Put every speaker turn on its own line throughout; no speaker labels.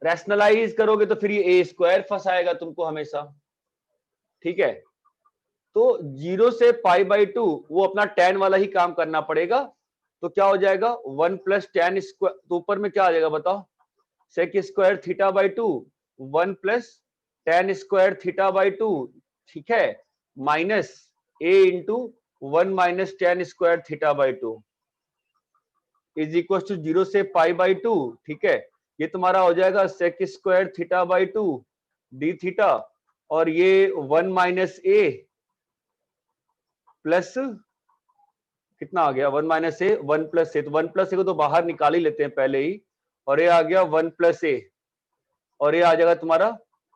Rationalise करोगे तो फिर ये a² फंसाएगा तुमको हमेशा, ठीक है। तो 0 से π/2 वो अपना tan वाला ही काम करना पड़ेगा। तो क्या हो जाएगा 1 प्लस tan स्क्वायर, तो ऊपर में क्या आ जाएगा बताओ, sec² θ/2 1 प्लस tan स्क्वायर θ/2, ठीक है, minus a into 1 minus tan square θ/2 is equal to 0 से π/2, ठीक है। ये तुम्हारा हो जाएगा sec² θ/2 d थीटा, और ये 1 माइनस a प्लस कितना आ गया 1 माइनस ए 1 प्लस ए, तो 1 प्लस ए को तो बाहर निकाल ही लेते हैं पहले ही, और ये आ गया 1 प्लस ए, और ये आ जाएगा तुम्हारा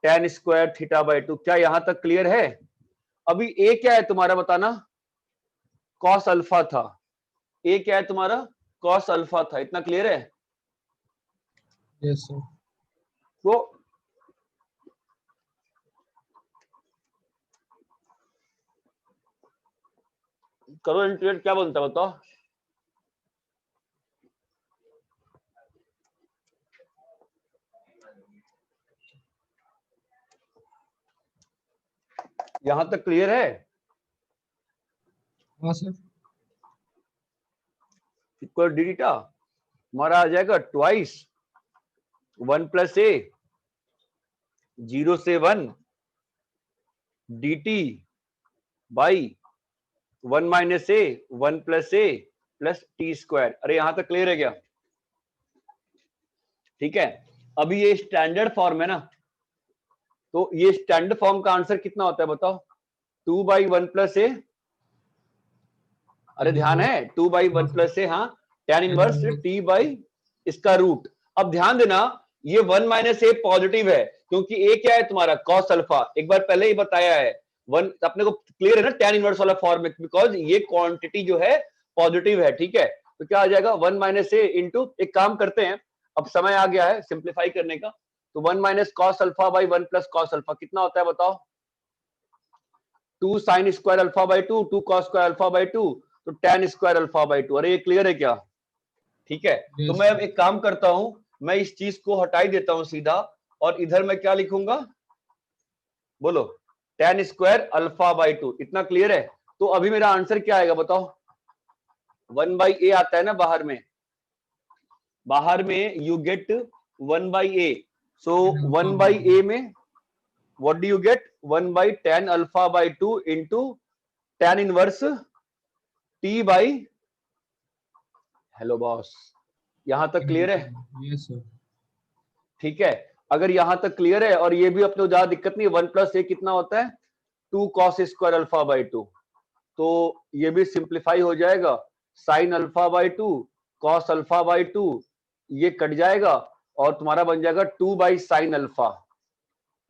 tan स्क्वायर θ/2। क्या यहां तक क्लियर है? अभी ए क्या है तुम्हारा बताना, cos अल्फा था, ए क्या है तुम्हारा cos अल्फा था, इतना क्लियर है?
Yes sir.
वो करो इंटीग्रेट, क्या बनता है बताओ। यहां तक क्लियर है?
हाँ सर।
इक्वल डी थीटा हमारा आ जाएगा ट्वाइस 1 प्लस ए 0 से 1 dt by 1 minus A 1 plus A plus T square. अरे यहां तक क्लियर है क्या? ठीक है। अभी ये स्टैंडर्ड फॉर्म है ना, तो ये स्टैंडर्ड फॉर्म का आंसर कितना होता है बताओ, 2/1 प्लस ए, अरे ध्यान है 2/1 प्लस ए, हाँ, tan इनवर्स t बाई इसका रूट। अब ध्यान देना ये 1 माइनस ए पॉजिटिव है, क्योंकि ए क्या है तुम्हारा cos अल्फा, एक बार पहले ही बताया है, वन अपने को क्लियर है ना tan इनवर्स वाला फॉर्म में, बिकॉज ये क्वांटिटी जो है पॉजिटिव है, ठीक है। तो क्या आ जाएगा 1 माइनस ए इंटू, एक काम करते हैं, अब समय आ गया है सिंप्लीफाई करने का, तो 1 minus cos alpha by 1 plus cos alpha कितना होता है बताओ, 2 sine square alpha by 2 2 cos square alpha by 2, तो tan स्क्वायर अल्फा बाई 2। अरे ये क्लियर है क्या? ठीक है। तो मैं अब एक काम करता हूं, मैं इस चीज को हटा ही देता हूं सीधा, और इधर मैं क्या लिखूंगा बोलो, tan स्क्वायर अल्फा बाई 2, इतना क्लियर है? तो अभी मेरा आंसर क्या आएगा बताओ, 1 बाई ए आता है ना बाहर में, बाहर में you get 1 by a, so 1 by a में what do you get 1 by tan alpha by 2 into tan inverse t by, hello boss, यहां तक क्लियर है?
Yes sir.
ठीक है। अगर यहां तक क्लियर है, और ये भी अपने को ज्यादा दिक्कत नहीं, 1 प्लस ए कितना होता है 2 कॉस स्क्वायर अल्फा बाई 2, तो ये भी सिंप्लीफाई हो जाएगा, sine alpha by 2 cos alpha by 2, ये कट जाएगा, और तुम्हारा बन जाएगा 2 by sine alpha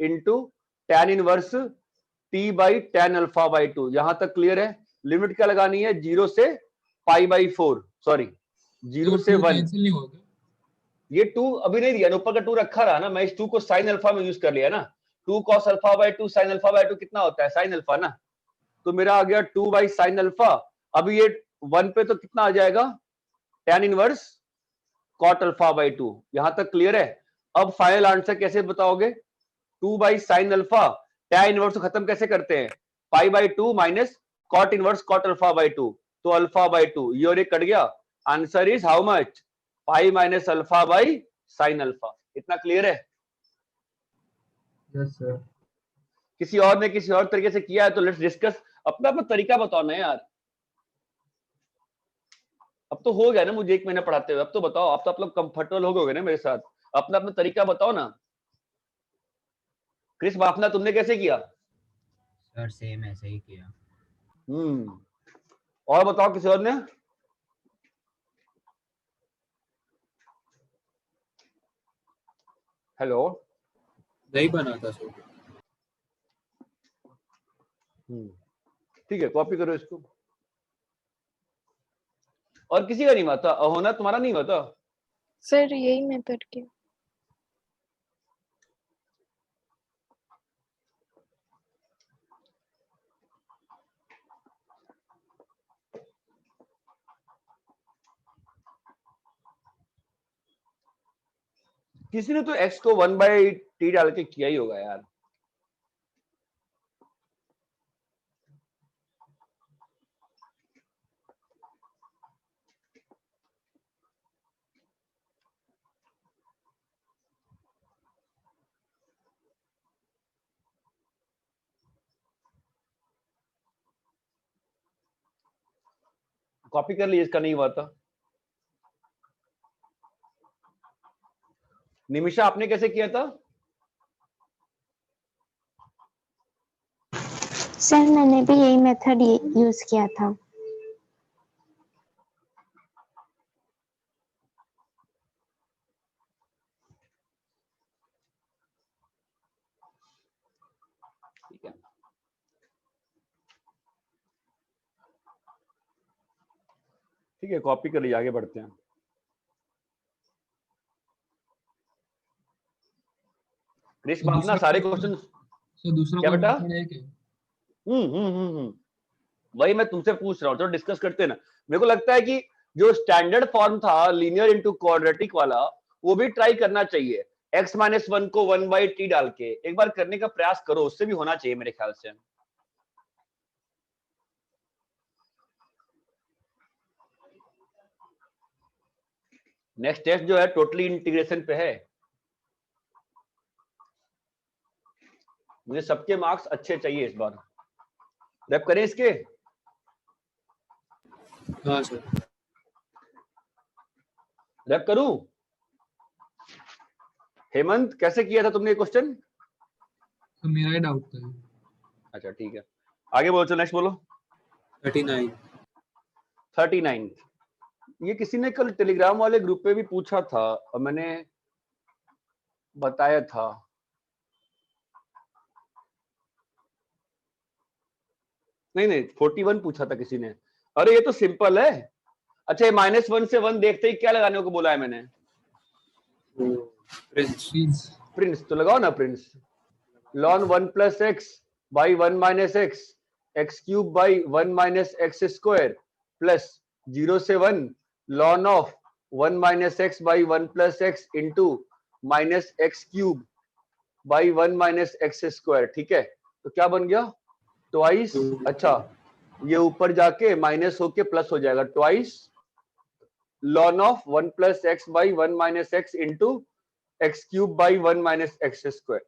into tan inverse t by tan alpha by 2। यहां तक क्लियर है? लिमिट क्या लगानी है, 0 से π/4, सॉरी 0 से 1,
कैंसिल नहीं होगा?
ये 2 अभी नहीं दिया, ऊपर का 2 रखा रहा ना, मैं इस 2 को साइन अल्फा में यूज कर लिया ना, 2 cos alpha by 2 sine alpha by 2 कितना होता है साइन अल्फा ना, तो मेरा आ गया 2 बाई साइन अल्फा। अभी ये 1 पे तो कितना आ जाएगा tan inverse cot alpha by 2। यहां तक क्लियर है? अब फाइनल आंसर कैसे बताओगे, 2 by sine alpha, tan inverse को खत्म कैसे करते हैं, π/2 minus cot inverse cot alpha by 2, तो अल्फा बाई 2 ये और ये कट गया, answer is how much, pi minus alpha by sine alpha. इतना क्लियर है?
Yes sir.
किसी और ने किसी और तरीके से किया है तो लेट्स डिस्कस, अपना अपना तरीका बताओ ना यार। अब तो हो गया ना मुझे 1 महीना पढ़ाते हुए, अब तो बताओ, अब तो आप लोग कंफर्टेबल हो गए ना मेरे साथ, अपना अपना तरीका बताओ ना। क्रिस बाफना तुमने कैसे किया?
सर सेम ऐसे ही किया।
और बताओ किसी और ने? हेलो,
नहीं बना था सर।
ठीक है, कॉपी करो इसको। और किसी का नहीं हुआ था, होना तुम्हारा नहीं हुआ था?
सर यही मेथड किया।
किसी ने तो x को 1/t डाल के किया ही होगा यार। कॉपी कर लीजिए, इसका नहीं हुआ था। निमिषा आपने कैसे किया था?
सर मैंने भी यही मेथड यूज किया था।
ठीक है, ठीक है, कॉपी कर लीजिए, आगे बढ़ते हैं। क्रिश
तो
अपना
दूसरा
सारे
question-
क्वेश्चन
सर दूसरा
क्या
कोई
बेटा?
method है क्या?
वही मैं तुमसे पूछ रहा हूँ, चलो डिस्कस करते हैं ना। मेरे को लगता है कि जो स्टैंडर्ड फॉर्म था लीनियर इनटू क्वाड्रेटिक वाला, वो भी ट्राई करना चाहिए। x-1 को 1/t डाल के एक बार करने का प्रयास करो, उससे भी होना चाहिए मेरे ख्याल से। नेक्स्ट टेस्ट जो है टोटली इंटीग्रेशन पे है। मुझे सबके मार्क्स अच्छे चाहिए इस बार। रैप करें इसके?
हाँ सर।
रैप करूं? हेमंत कैसे किया था तुमने ये क्वेश्चन?
तो मेरा ही डाउट था।
अच्छा ठीक है, आगे बोलो, चलो नेक्स्ट बोलो।
39।
39 ये किसी ने कल टेलीग्राम वाले ग्रुप पे भी पूछा था और मैंने बताया था। नहीं नहीं, 41 पूछा था किसी ने। अरे ये तो सिंपल है। अच्छा, ये -1 से 1 देखते ही क्या लगाने को बोला है मैंने?
प्रिंस।
प्रिंस तो लगाओ ना, Prince. ln 1 + x by 1 - x x³ by 1 - x square plus 0 से 1 ln of 1 - x by 1 + x into -x³ by 1 - x square। ठीक है, तो क्या बन गया? ट्वाइस। अच्छा, ये ऊपर जाके माइनस होके प्लस हो जाएगा, twice ln of 1 + x by 1 - x into x³ by 1 - x square।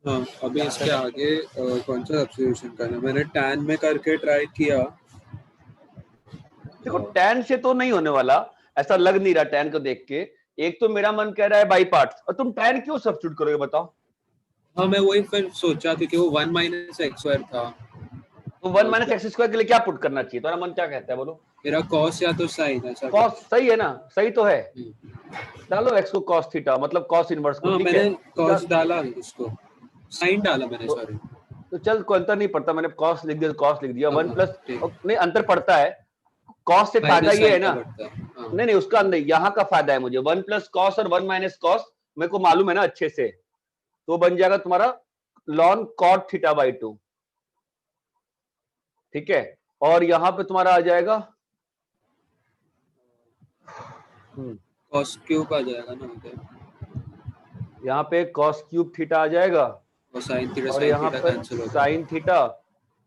हाँ, अभी इसके आगे कौन सा सब्स्टिट्यूशन करना है? मैंने tan में करके ट्राई किया।
देखो tan से तो नहीं होने वाला, ऐसा लग नहीं रहा tan को देख के। एक तो मेरा मन कह रहा है बाई पार्ट्स, और तुम tan क्यों सब्स्टिट्यूट करोगे बताओ?
हाँ, मैं वही फिर सोचा क्योंकि वो 1 - x² था।
तो 1 - x स्क्वायर के लिए क्या पुट करना चाहिए? तुम्हारा मन क्या कहता है, बोलो?
मेरा cos या तो sin ऐसा
cos सही है ना? सही तो है।
कुछ।
डालो x को cos थीटा, मतलब cos इनवर्स को।
हाँ,
ठीक
मैंने
है,
cos डाला इसको, sin डाला मैंने,
तो,
सॉरी।
तो चल कोई अंतर नहीं पड़ता, मैंने cos लिख दिया, cos लिख दिया।
हाँ,
1 प्लस
ठीक।
नहीं, अंतर पड़ता है। cos से फायदा
माइनस
ये है
साइन का
ना,
बढ़ता है। हाँ।
नहीं नहीं, उसका नहीं, यहाँ का फायदा है मुझे। 1 + cos और 1 - cos मेरे को मालूम है ना अच्छे से, तो बन जाएगा तुम्हारा ln cot θ/2। ठीक है, और यहाँ पे तुम्हारा आ जाएगा
cos³ आ जाएगा ना उधर,
यहाँ पे cos³ थीटा आ जाएगा,
और sin थीटा
और
sin
यहाँ
थीटा
पर
कैंसिल हो
sin थीटा,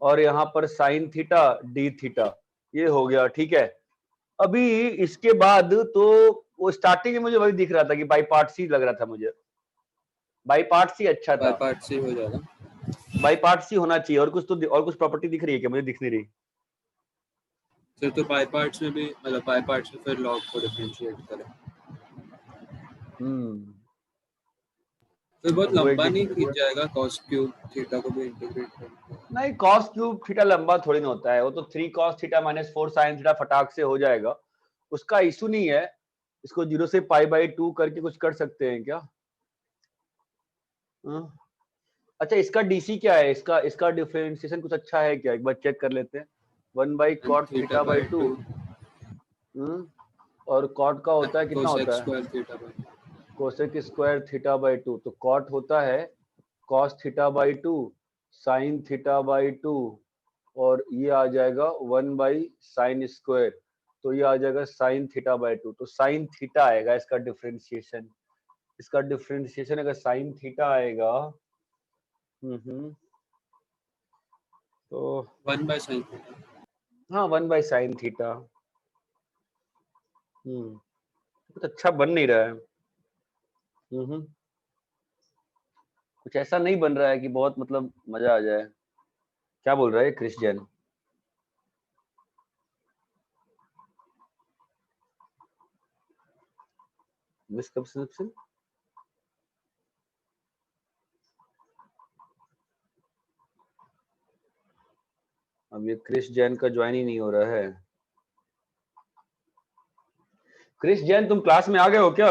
और यहाँ पर sin थीटा d थीटा। ये हो गया, ठीक है। अभी इसके बाद तो वो स्टार्टिंग में मुझे वही दिख रहा था कि बाई पार्ट्स ही लग रहा था मुझे, बाई पार्ट्स ही अच्छा
बाय
था।
पार्ट से हो जाएगा।
बाई पार्ट्स ही होना चाहिए। और कुछ तो और कुछ प्रॉपर्टी दिख रही है क्या? मुझे दिख नहीं रही।
फिर तो बाय पार्ट्स में भी, मतलब बाय पार्ट्स में फिर log को डिफरेंशिएट करें, फिर बहुत
अब वो एक
लंबा नहीं खींच जाएगा cos³ थीटा को भी इंटीग्रेट करें।
नहीं, cos³ थीटा लंबा थोड़ी ना होता है, वो तो 3 cos थीटा - 4 sin थीटा फटाक से हो जाएगा, उसका इशू नहीं है। इसको 0 से π/2 करके कुछ कर सकते हैं क्या? हाँ? अच्छा, इसका डीसी क्या है? इसका इसका डिफरेंशिएशन कुछ अच्छा है क्या? एक बार चेक कर लेते हैं। 1/cot θ/2 और cot का होता है, कितना होता है?
cosec² थीटा बाय
cosec² θ/2, तो cot होता है cos θ/2 sin θ/2, और ये आ जाएगा 1/sin²। तो ये आ जाएगा साइन थीटा बाय 2। तो साइन थीटा आएगा इसका डिफरेंशिएशन। इसका डिफरेंशिएशन अगर साइन थीटा आएगा तो
1/sin θ।
हाँ 1/sin थीटा। कुछ अच्छा बन नहीं रहा है। कुछ ऐसा नहीं बन रहा है कि बहुत मतलब मजा आ जाए। क्या बोल रहा है क्रिस जैन? मिसकंसेप्शन? अब ये क्रिस जैन का ज्वाइन ही नहीं हो रहा है। क्रिस जैन तुम क्लास में आ गए हो क्या?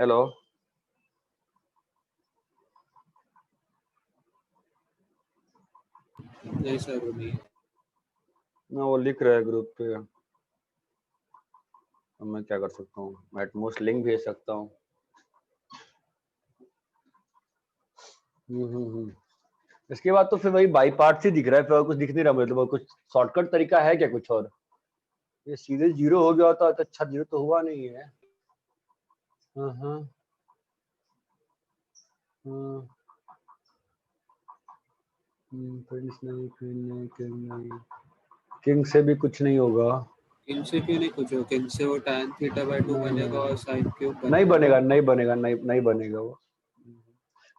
हेलो
नहीं सर वो नहीं।
ना, वो लिख रहा है ग्रुप पे। अब मैं क्या कर सकता हूँ? मैं एटमोस्ट लिंक भेज सकता हूँ। इसके बाद तो फिर वही बाई पार्ट से दिख रहा है, फिर और कुछ दिख नहीं रहा मुझे। तो कुछ शॉर्टकट तरीका है क्या कुछ और? ये सीधे 0 हो गया होता तो अच्छा। 0 तो हुआ नहीं है। किंग से भी कुछ नहीं होगा।
किंग से क्यों नहीं कुछ हो? किंग से वो tan θ/2
नहीं,
बनेगा
नहीं।
और sin क्यूब
नहीं बनेगा, नहीं बनेगा, नहीं बनेगा वो।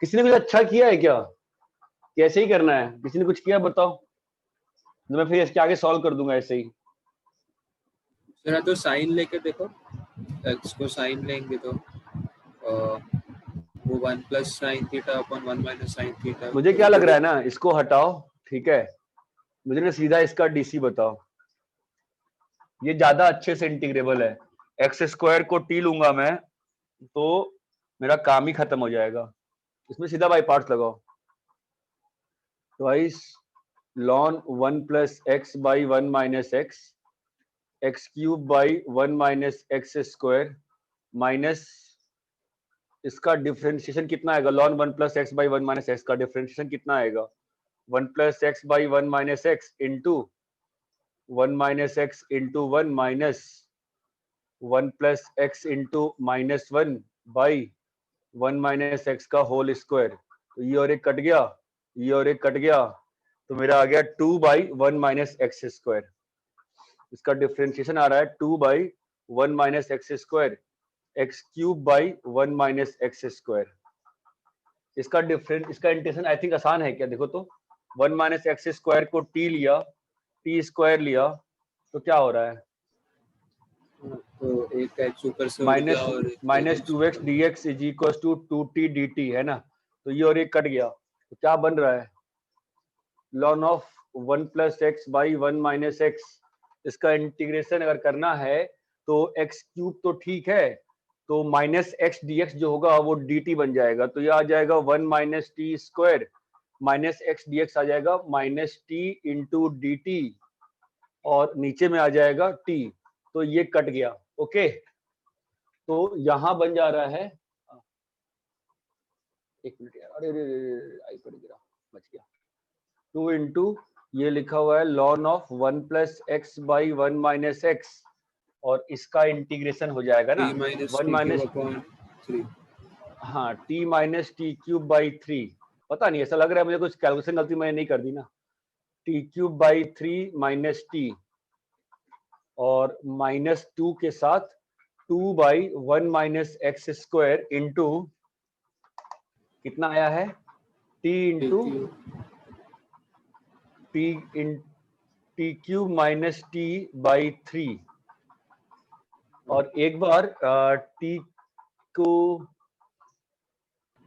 किसी ने कुछ अच्छा किया है क्या? कैसे ही करना है? किसी ने कुछ किया बताओ, तो मैं फिर इसके आगे सॉल्व कर दूंगा ऐसे ही।
जरा तो साइन लेके देखो। x को साइन लेंगे तो वो 1+sin θ upon 1-sin θ।
मुझे क्या लग रहा है ना, इसको हटाओ, ठीक है। मुझे ना सीधा इसका डीसी बताओ। ये ज्यादा अच्छे से इंटीग्रेबल है। x² को t लूंगा मैं तो मेरा काम ही खत्म हो जाएगा। इसमें सीधा बाई पार्ट्स लगाओ। Twice ln 1 + x / 1 - x x³ / 1 - x² minus इसका डिफरेंशिएशन कितना आएगा? ln 1 + x / 1 - x का डिफरेंशिएशन कितना आएगा? 1 + x / 1 - x into 1 - x into 1 minus 1 + x into -1 by 1 - x का होल स्क्वायर। तो ये और एक कट गया, ये और एक कट गया, तो मेरा आ गया 2/1 - x²। इसका डिफरेंशिएशन आ रहा है 2/1 - x², x³ / 1 - x²। इसका डिफरेंस, इसका इंटीग्रेशन आई थिंक आसान है क्या? देखो तो 1 - x² को t लिया, t² लिया, तो क्या हो रहा है?
तो एक x ऊपर से उड़ गया और
-2x dx = 2t dt है ना। तो ये और एक कट गया, तो क्या बन रहा है? ln of 1 + x / 1 - x। इसका इंटीग्रेशन अगर करना है तो x³ तो ठीक है, तो -x dx जो होगा वो dt बन जाएगा। तो ये आ जाएगा 1 - t² -x dx आ जाएगा -t × dt और नीचे में आ जाएगा t। तो ये कट गया। ओके, तो यहां बन जा रहा है, एक मिनट यार, अरे आई पड़ गिरा, बच गया। 2 इंटू ये लिखा हुआ है ln of 1 + x / 1 - x और इसका इंटीग्रेशन हो जाएगा ना
t -
1
t³ upon 3।
हाँ t - t³ / 3। पता नहीं, ऐसा लग रहा है मुझे कुछ कैलकुलेशन गलती मैंने नहीं कर दी ना। t³ / 3 - t और -2 के साथ 2/1 - x² इंटू कितना आया है? t इंटू t³ - t/3 और एक बार t को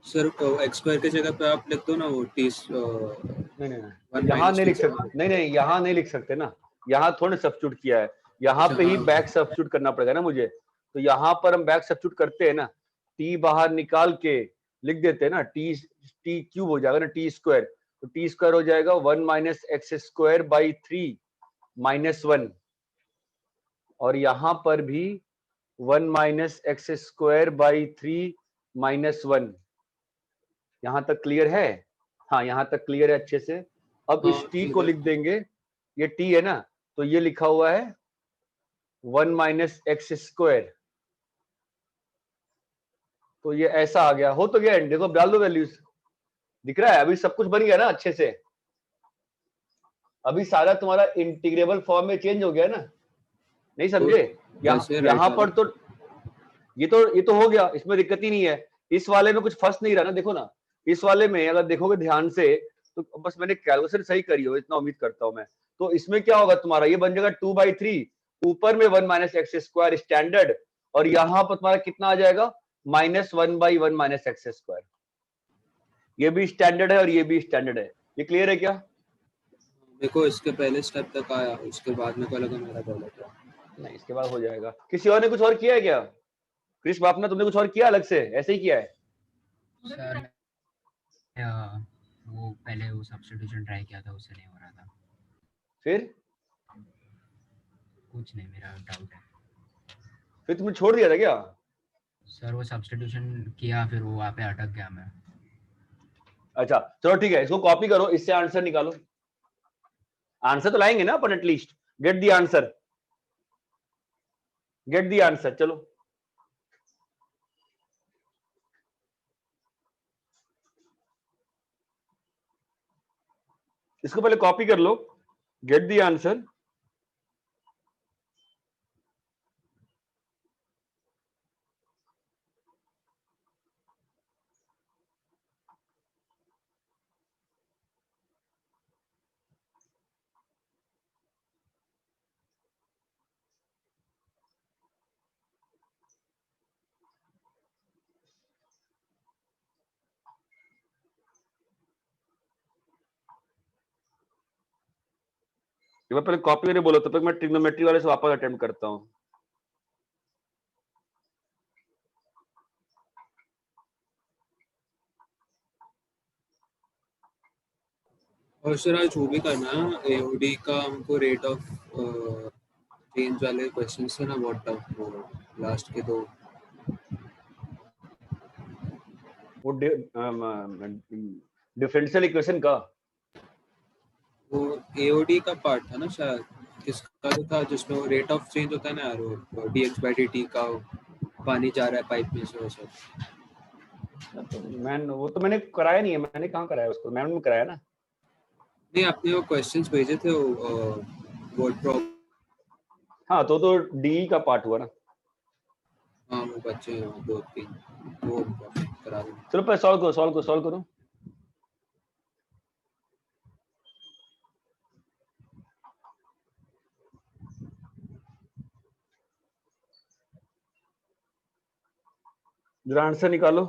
सर x² की जगह पे आप लिख दो ना वो t
नहीं यहाँ नहीं लिख सकते, नहीं यहाँ नहीं लिख सकते ना। यहाँ थोड़े सब्स्टिट्यूट किया है, यहाँ पे ही बैक सब्स्टिट्यूट करना पड़ेगा ना मुझे। तो यहाँ पर हम बैक सब्स्टिट्यूट करते हैं ना, t बाहर निकाल के लिख देते हैं ना, t³ हो जाएगा ना t²। तो t² हो जाएगा 1 - x² / 3 - 1 और यहाँ पर भी 1 - x² / 3 - 1। यहाँ तक क्लियर है? हाँ यहाँ तक क्लियर है अच्छे से। अब इस
हाँ,
t को
clear।
लिख देंगे, ये t है ना, तो ये लिखा हुआ है 1 माइनस एक्स स्क्वायर, तो ये ऐसा आ गया। हो तो गया एंड, देखो डाल दो वैल्यूज, दिख रहा है अभी सब कुछ बन गया ना अच्छे से। अभी सारा तुम्हारा इंटीग्रेबल फॉर्म में चेंज हो गया ना, नहीं समझे?
वैसे राइट
यहाँ पर
वाला।
तो ये तो हो गया, इसमें दिक्कत ही नहीं है। इस वाले में कुछ फंस नहीं रहा ना, देखो ना, इस वाले में अगर देखोगे ध्यान से तो बस मैंने कैलकुलेशन सही करी हो, इतना उम्मीद करता हूं मैं। तो इसमें क्या होगा तुम्हारा, ये बन जाएगा 2/3, ऊपर में 1 माइनस एक्स स्क्वायर स्टैंडर्ड, और यहाँ पर तुम्हारा कितना आ जाएगा -1/1 माइनस एक्स स्क्वायर। ये भी स्टैंडर्ड है और ये भी स्टैंडर्ड है। ये क्लियर है क्या?
मेरे को इसके पहले स्टेप तक आया, उसके बाद मेरे को लगा मेरा गलत है।
नहीं, इसके बाद हो जाएगा। किसी और ने कुछ और किया है क्या? कृष्ण बापना, तुमने कुछ और किया अलग से, ऐसे ही किया है?
सर वो पहले वो सब्स्टिट्यूशन ट्राई किया था, उससे नहीं हो रहा था।
फिर
कुछ नहीं, मेरा डाउट है
तुमने छोड़ दिया था क्या?
सर। वो सब्स्टिट्यूशन किया, फिर वो वहाँ पे अटक गया मैं।
अच्छा चलो ठीक है, इसको कॉपी करो, इससे आंसर निकालो। आंसर तो लाएंगे ना अपन, at least get the answer, get the answer. चलो इसको पहले कॉपी कर लो, गेट दी आंसर। पहले कॉपी करने बोलो, तब तक मैं ट्रिग्नोमेट्री वाले से वापस अटेम्प्ट करता हूं।
और सर आज वो भी करना है एओडी का, हमको रेट ऑफ चेंज वाले क्वेश्चंस है ना, व्हाट वो लास्ट के दो।
वो डिफरेंशियल इक्वेशन का,
वो एओडी का पार्ट था ना शायद, किसका तो था जिसमें वो रेट ऑफ चेंज होता है ना यार, वो dx/dt का, पानी जा रहा है पाइप में से, वो सब।
वो तो मैंने कराया नहीं है, मैंने कहाँ कराया उसको, मैंने में कराया ना।
नहीं, आपने वो क्वेश्चंस भेजे थे वो प्रॉब्लम।
हाँ तो डी का पार्ट हुआ ना।
हाँ वो बच्चे हैं 2-3, वो करा देंगे।
चलो पहले सॉल्व करो। जरा आंसर निकालो।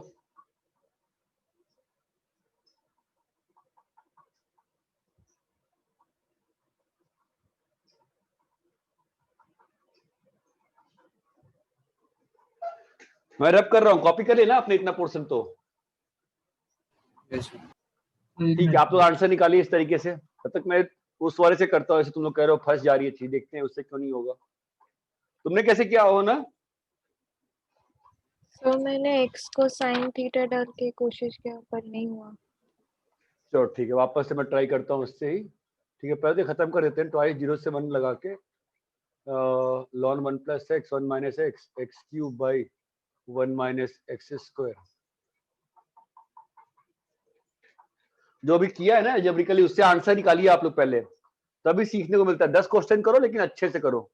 मैं रब कर रहा हूँ, कॉपी कर लेना अपने इतना पोर्शन तो।
Yes,
ठीक है, आप तो आंसर निकालिए इस तरीके से, तब तक मैं उस वाले से करता हूँ। ऐसे तुम लोग कह रहे हो फंस जा रही है चीज, देखते हैं उससे क्यों नहीं होगा। तुमने कैसे किया हो ना?
तो मैंने x को sin थीटा डाल के कोशिश किया पर नहीं हुआ।
चलो ठीक है, वापस से मैं ट्राई करता हूँ उससे ही। ठीक है, पहले खत्म कर देते हैं, ट्वाइस 0 से 1 लगा के ln 1 + x 1 - x x³ / 1 - x square. जो अभी किया है ना जबरिकली, उससे आंसर निकालिए आप लोग पहले, तभी सीखने को मिलता है। 10 क्वेश्चन करो लेकिन अच्छे से करो।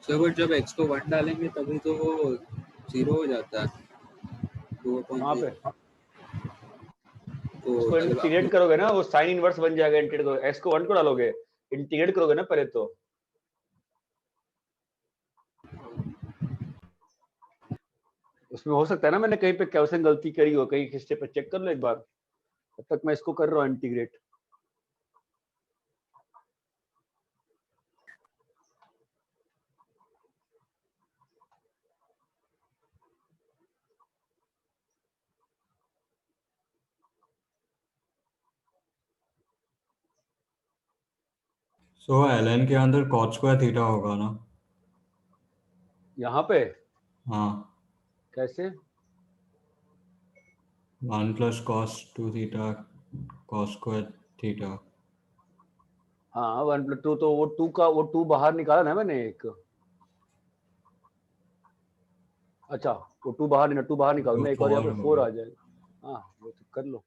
सर बट जब x को 1 डालेंगे तभी तो वो 0 हो जाता है 2
वहां पे
तो
इसको
मतलब
इंटीग्रेट करोगे ना, वो साइन इनवर्स बन जाएगा। इंटीग्रेट करोगे, x को 1 को डालोगे, इंटीग्रेट करोगे ना पहले तो। उसमें हो सकता है ना मैंने कहीं पे क्वेश्चन गलती करी हो, कहीं हिस्ट्री पे चेक कर लो एक बार। तब तक मैं इसको कर रहा हूँ इंटीग्रेट।
सो ln के अंदर cot स्क्वायर थीटा होगा ना?
यहाँ पे
हाँ,
कैसे?
1 plus cos 2 theta cos square theta.
हाँ 1+2, तो वो 2 का वो 2 बाहर निकाला ना मैंने एक। अच्छा वो 2 बाहर नहीं, 2 बाहर निकालो
तो
ना, एक और यहाँ
4
पे 4
होगा।
आ जाएगा। हाँ वो तो कर लो।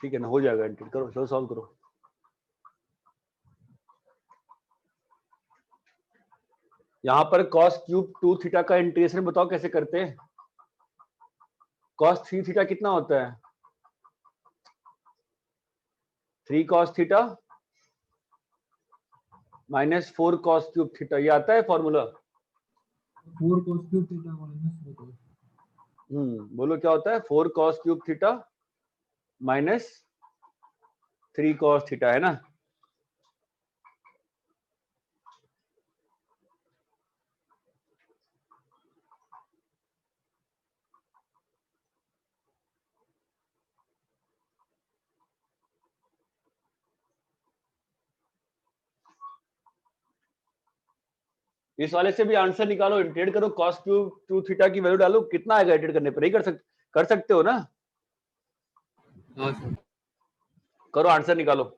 ठीक है ना, हो जाएगा। इंटीग्रेट करो, चलो सॉल्व करो। यहाँ पर cos क्यूब 2 थीटा का इंटीग्रेशन बताओ कैसे करते हैं। cos 3 थीटा कितना होता है? 3 cos theta minus 4 cos cube theta, ये आता है formula?
4 cos cube theta minus 4 cos.
बोलो क्या होता है? 4 cos cube theta minus 3 cos theta, है ना? इस वाले से भी आंसर निकालो, इंटीग्रेट करो, cos क्यूब 2 थीटा की वैल्यू डालो, कितना आएगा इंटीग्रेट करने पर? नहीं कर सकते हो ना?
हाँ सर
करो, आंसर निकालो।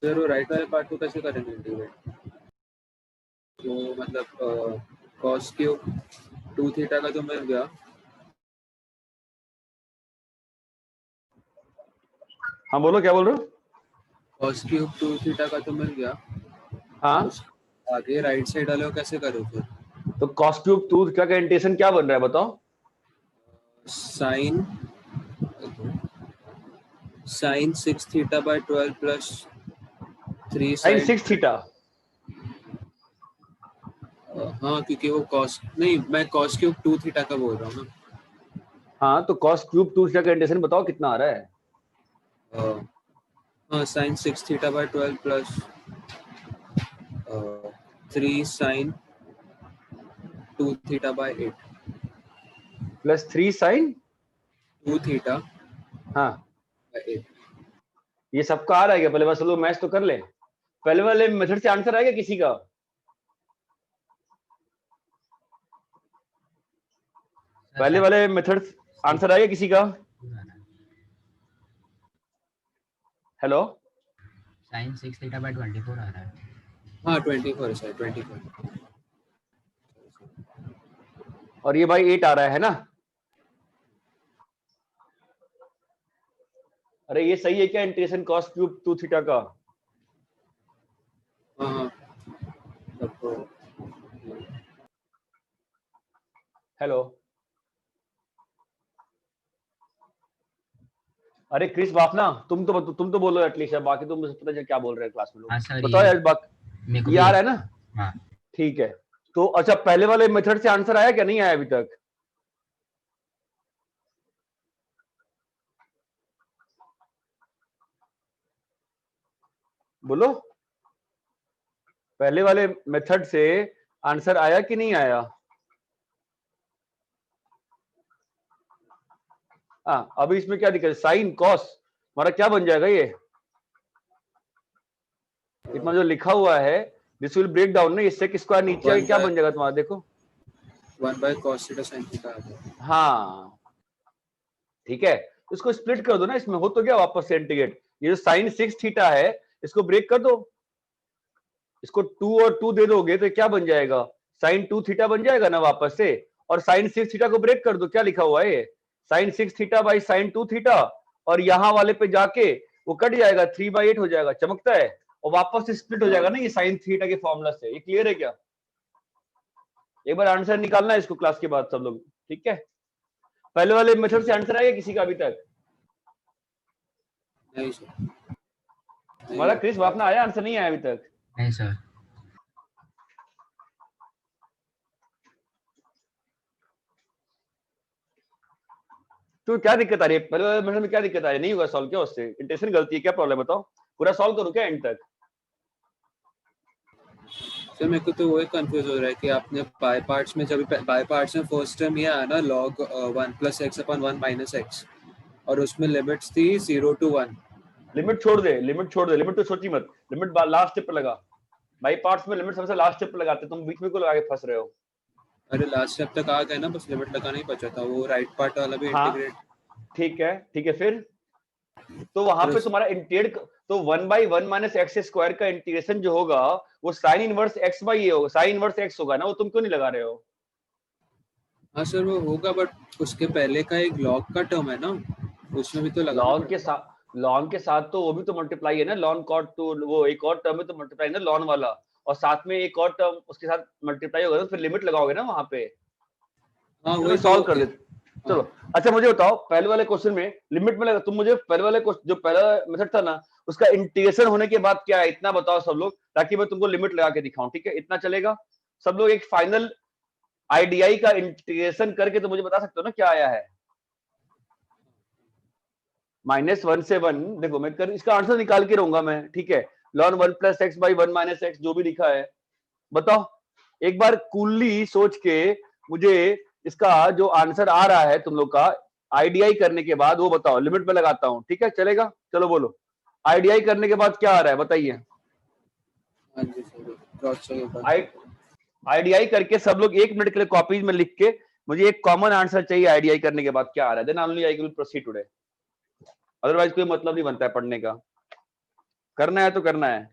सर वो राइट वाले पार्ट को कैसे करेंगे इंटीग्रेट? तो मतलब cos क्यूब 2 थीटा का तो मिल गया,
हाँ बोलो, क्या बोल रहे हो?
cos क्यूब 2 थीटा का तो मिल गया,
हाँ,
आगे राइट साइड वाले को कैसे करूँ फिर?
तो cos क्यूब 2 थीटा का इंटीग्रेशन क्या बन रहा है बताओ?
sin 6 theta by 12 plus 3
sin
sin
6 theta.
हाँ क्योंकि वो cos नहीं, मैं cos क्यूब 2 थीटा का बोल रहा हूँ ना।
हाँ, तो cos क्यूब 2 थीटा का इंटीग्रेशन बताओ कितना आ रहा है?
हाँ sin 6 theta by 12 plus 3 sin 2 theta by 8
plus 3 sin
2 theta
हाँ,
बाय 8।
ये सबका आ रहा है क्या? पहले बस लोग मैच तो कर ले। पहले वाले मेथड से आंसर आएगा किसी का? पहले वाले मेथड आंसर आएगा किसी का? हेलो,
sin 6 थीटा बाय 24 आ रहा है।
हाँ 24 सर 24।
और ये भाई 8 आ रहा है ना? अरे ये सही है क्या इंटीग्रेशन cos क्यूब 2 थीटा का?
हाँ
हेलो, अरे क्रिस बाफना, तुम तो बोलो एटलीस्ट, बाकी तुम मुझे पता है क्या बोल रहे हैं क्लास में
हाँ
लोग।
सर,
बताओ यार,
मेरे को
ये
भी
आ रहा है ना?
हाँ
ठीक है, तो अच्छा पहले वाले मेथड से आंसर आया क्या? नहीं आया अभी तक? बोलो, पहले वाले मेथड से आंसर आया कि नहीं आया? हाँ, अभी इसमें क्या दिक्कत है? साइन कॉस हमारा क्या बन जाएगा? ये इतना जो लिखा हुआ है दिस विल ब्रेक डाउन ना, ये सेक स्क्वायर नीचे आके क्या बन जाएगा तुम्हारा? देखो
1 by cos theta sin theta आ गया।
हाँ ठीक है, इसको स्प्लिट कर दो ना, इसमें हो तो गया वापस से इंटीग्रेट। ये जो साइन 6 थीटा है इसको ब्रेक कर दो, इसको 2 और 2 दे दोगे तो क्या बन जाएगा? साइन 2 थीटा बन जाएगा ना वापस से। और साइन 6 थीटा को ब्रेक कर दो, क्या लिखा हुआ है ये? Sine 6 theta by sine 2 theta, और यहां वाले पे जाके वो कट जाएगा, 3/8 हो जाएगा, चमकता है, और वापस से स्प्लिट हो जाएगा ना ये साइन थीटा के फॉर्मूला से। ये क्लियर है क्या? एक बार आंसर निकालना है इसको क्लास के बाद सब लोग, ठीक है? पहले वाले मेथड से आंसर आया किसी का अभी तक?
नहीं सर,
हमारा क्रिस बापना आया? आंसर नहीं आया अभी तक?
नहीं सर।
तो क्या दिक्कत आ रही है? पहले वाले मेथड में क्या दिक्कत आ रही है? नहीं होगा सॉल्व क्या उससे? इंटेंशन गलती है क्या? प्रॉब्लम बताओ, पूरा सॉल्व करूं क्या एंड तक?
सर मेरे को तो वही कंफ्यूज हो रहा है कि आपने बाय पार्ट्स में, जब बाय पार्ट्स में फर्स्ट टर्म ये आया ना log 1 + x/1 - x, और उसमें लिमिट्स थी 0 to 1।
लिमिट छोड़ दे, लिमिट तो सोची मत, लिमिट लास्ट स्टेप पे लगा। बाई पार्ट्स में लिमिट सबसे लास्ट स्टेप पे लगाते, तुम बीच में को लगा के फंस रहे हो।
अरे लास्ट स्टेप तक आ गए ना, बस लिमिट लगाना ही बचा था, वो राइट पार्ट वाला भी
हाँ
इंटीग्रेट।
ठीक है फिर तो वहां पे तुम्हारा इंटीग्रेट, तो 1/1 - x² का इंटीग्रेशन जो होगा वो साइन इनवर्स x बाई ये होगा, साइन इनवर्स x होगा ना, वो तुम क्यों नहीं लगा रहे हो?
हाँ सर वो होगा, बट उसके पहले का एक log का टर्म है ना, उसमें भी तो लगाना
लॉन के साथ, लॉन के साथ तो वो भी तो मल्टीप्लाई है ना, लॉन कॉट, तो वो एक और टर्म है तो मल्टीप्लाई ना लॉन वाला, और साथ में एक और टर्म उसके साथ मल्टीप्लाई होगा, तो फिर लिमिट लगाओगे ना वहां पे।
हाँ
चलो
वही
सॉल्व
तो
कर देते। चलो अच्छा मुझे बताओ, पहले वाले क्वेश्चन में लिमिट में लगा, तुम मुझे पहले वाले जो पहला मेथड था ना उसका इंटीग्रेशन होने के बाद क्या है इतना बताओ सब लोग, ताकि मैं तुमको लिमिट लगा के दिखाऊं, ठीक है? इतना चलेगा? सब लोग एक फाइनल आईडीआई का इंटीग्रेशन करके तो मुझे बता सकते हो ना क्या आया है? -1 से 1, देखो मैं इसका आंसर निकाल के रहूंगा मैं, ठीक है? ln 1 + x/1 - x जो भी लिखा है, बताओ एक बार कूलली सोच के मुझे इसका जो आंसर आ रहा है तुम लोग का आईडीआई करने के बाद वो बताओ। लिमिट में लगाता हूं, ठीक है? चलेगा? चलो बोलो, आईडीआई करने के बाद क्या आ रहा है बताइए?
हाँ जी सर, क्रॉस चेक एक बार।
आईडीआई करके सब लोग 1 मिनट के लिए कॉपीज में लिख के मुझे एक कॉमन आंसर चाहिए आईडीआई करने के बाद क्या आ रहा है, then only I will proceed today, otherwise कोई मतलब नहीं बनता है पढ़ने का। करना है तो करना है।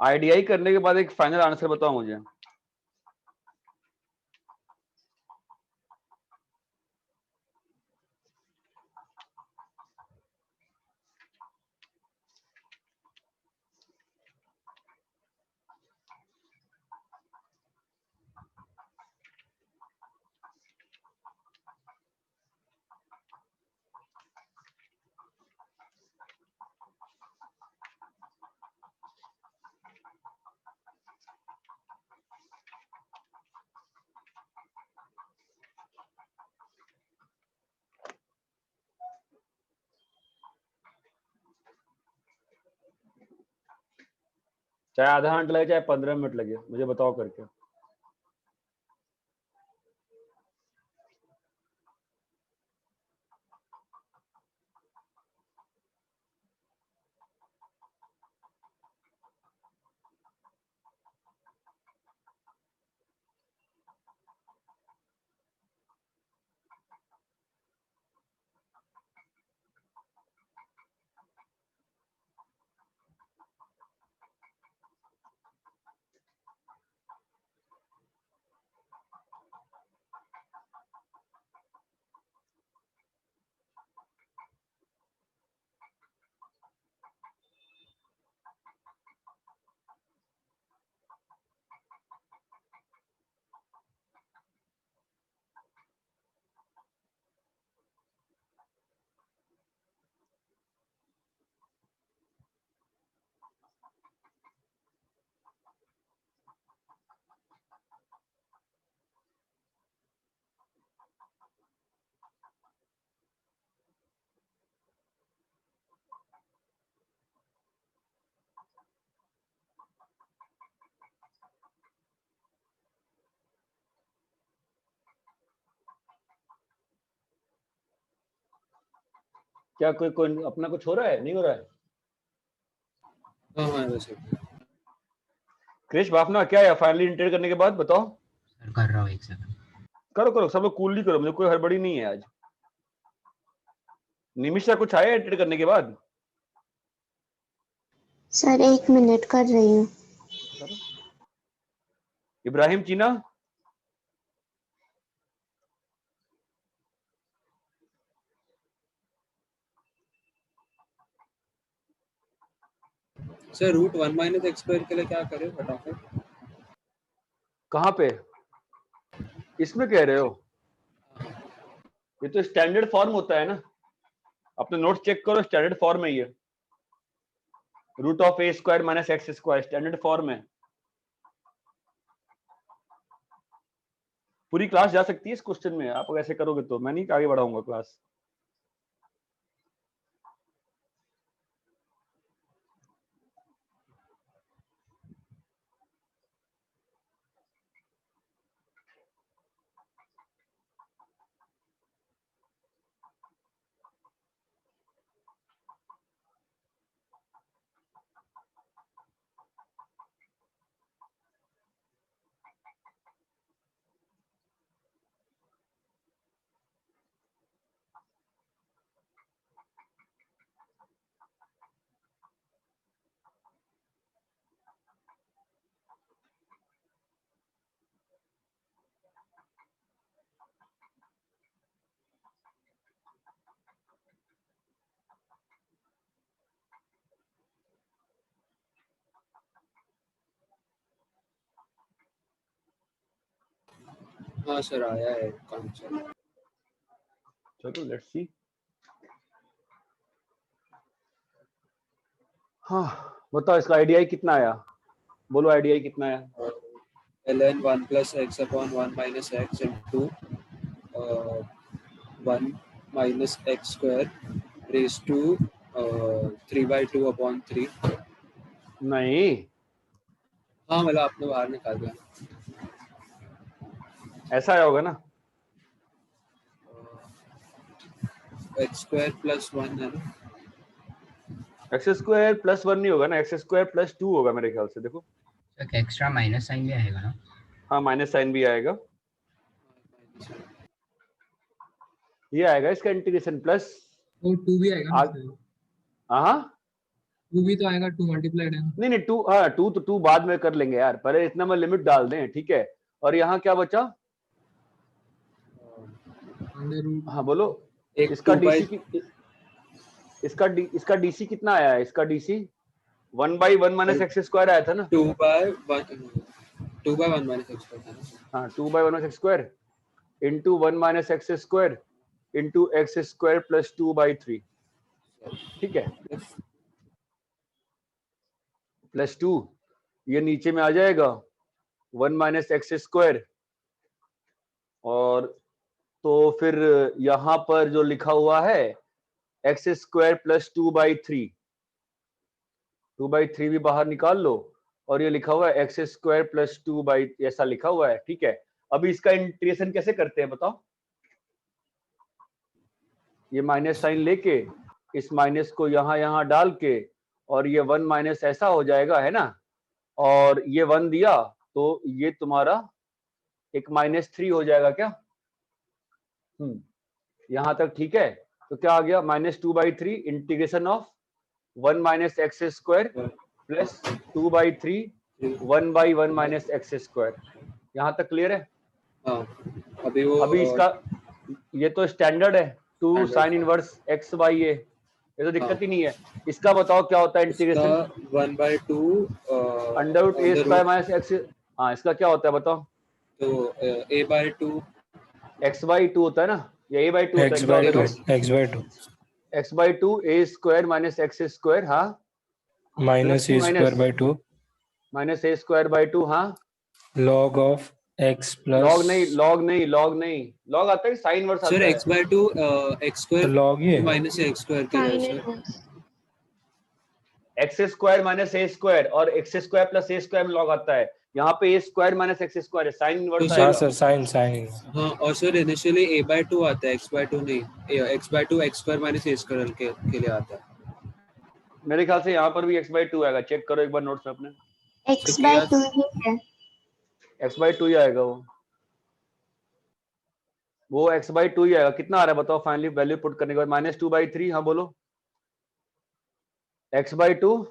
आईडीआई करने के बाद एक फाइनल आंसर बताओ मुझे। चाहे आधा घंटा लगे चाहे 15 मिनट लगे, मुझे बताओ करके। क्या कोई कोई अपना कुछ हो रहा है, नहीं हो रहा है?
हाँ हाँ वैसे
क्रिश बाफना क्या है फाइनली इंटर करने के बाद बताओ।
सर कर रहा हूँ, एक सेकंड।
करो करो, सब लोग कूलली करो, मुझे कोई हड़बड़ी नहीं है आज। निमिषा कुछ आया इंटर करने के बाद?
सर 1 मिनट कर रही हूँ।
करो। इब्राहिम चीना,
सर रूट 1 - x² के लिए क्या करें फटाफट?
कहाँ पे इसमें कह रहे हो? ये तो स्टैंडर्ड फॉर्म होता है ना, अपने नोट चेक करो, स्टैंडर्ड फॉर्म है ये। √(a² - x²) स्टैंडर्ड फॉर्म है। पूरी क्लास जा सकती है इस क्वेश्चन में, आप ऐसे करोगे तो मैं नहीं आगे बढ़ाऊंगा क्लास।
हाँ सर आया है आंसर।
चलो लेट्स सी। हाँ बताओ इसका आईडीआई कितना आया, बोलो आईडीआई कितना आया।
ln 1 plus x upon 1 minus x into 1 minus x square raised to 3/2 upon 3।
नहीं
हाँ मतलब आपने बाहर निकाल दिया।
ऐसा आया होगा ना,
x square plus 1 है ना।
एक्स स्क्वायर प्लस 1 नहीं होगा ना, एक्स स्क्वायर प्लस 2 होगा मेरे ख्याल से। देखो
एक एक्स्ट्रा माइनस साइन भी आएगा ना।
हाँ माइनस साइन भी आएगा, ये आएगा इसका इंटीग्रेशन प्लस
और 2 भी आएगा ना
आग-
सर,
हाँ
2 भी तो आएगा, 2 मल्टीप्लाइड है।
नहीं 2, हाँ 2 तो 2 बाद में कर लेंगे यार, पहले इतना में लिमिट डाल दें, ठीक है। और यहाँ क्या बचा,
अंडर रूट
हाँ बोलो
एक
इसका
2 by
डीसी की इसका डीसी कितना आया है, इसका डीसी 1/1 माइनस एक्स स्क्वायर आया था ना।
2 by 1 minus x square था ना।
हाँ 2/1 minus x square into 1 minus x square into x square plus 2/3, ठीक है। प्लस 2 ये नीचे में आ जाएगा 1 माइनस एक्स स्क्वायर, और तो फिर यहाँ पर जो लिखा हुआ है एक्स स्क्वायर प्लस 2/3, 2/3 भी बाहर निकाल लो, और ये लिखा हुआ है एक्स स्क्वायर प्लस 2 ऐसा लिखा हुआ है, ठीक है। अभी इसका इंटीग्रेशन कैसे करते हैं बताओ, ये माइनस साइन लेके इस माइनस को यहाँ डाल के, और ये 1 माइनस ऐसा हो जाएगा है ना, और ये 1 दिया तो ये तुम्हारा एक -3 हो जाएगा क्या। यहां तक ठीक है। तो क्या आ गया, -2/3 integration of 1 minus x square plus 2/3 1/1 minus x square. यहाँ तक क्लियर है।
हाँ अभी
इसका ये तो स्टैंडर्ड है 2
Standard
साइन
है।
इनवर्स x बाई ए, ये तो दिक्कत
हाँ।
ही नहीं है। इसका बताओ क्या होता है इंटीग्रेशन,
1/2
अंडर रूट ए स्क्वायर माइनस एक्स। हाँ इसका क्या होता है बताओ,
तो a/2
x/2 होता है ना, या a/2 होता है,
x
क्या
by
होता
2
है
x by 2
x/2 a square minus x square, हाँ
minus a square by 2
minus A square by 2, हाँ
log of x plus
log नहीं, लॉग आता है साइन इनवर्स आता
सर
है।
x/2 x
तो
square
log ये
minus x square के
साइन
जैसे।
इनवर्स
एक्स स्क्वायर माइनस ए स्क्वायर और एक्स स्क्वायर प्लस ए स्क्वायर में लॉग आता है, यहाँ पे ए स्क्वायर माइनस एक्स स्क्वायर है, साइन इनवर्स
तो
हाँ
आएगा।
सर sin
हाँ और सर इनिशियली a/2 आता है x/2 नहीं, x/2 x square minus a square के लिए आता है।
मेरे ख्याल से यहाँ पर भी x/2 आएगा, चेक करो एक बार नोट्स में अपने,
x/2 ही है।
x/2 ही आएगा वो x/2 ही आएगा। कितना आ रहा है बताओ फाइनली वैल्यू पुट करने के बाद, -2/3, हाँ बोलो x/2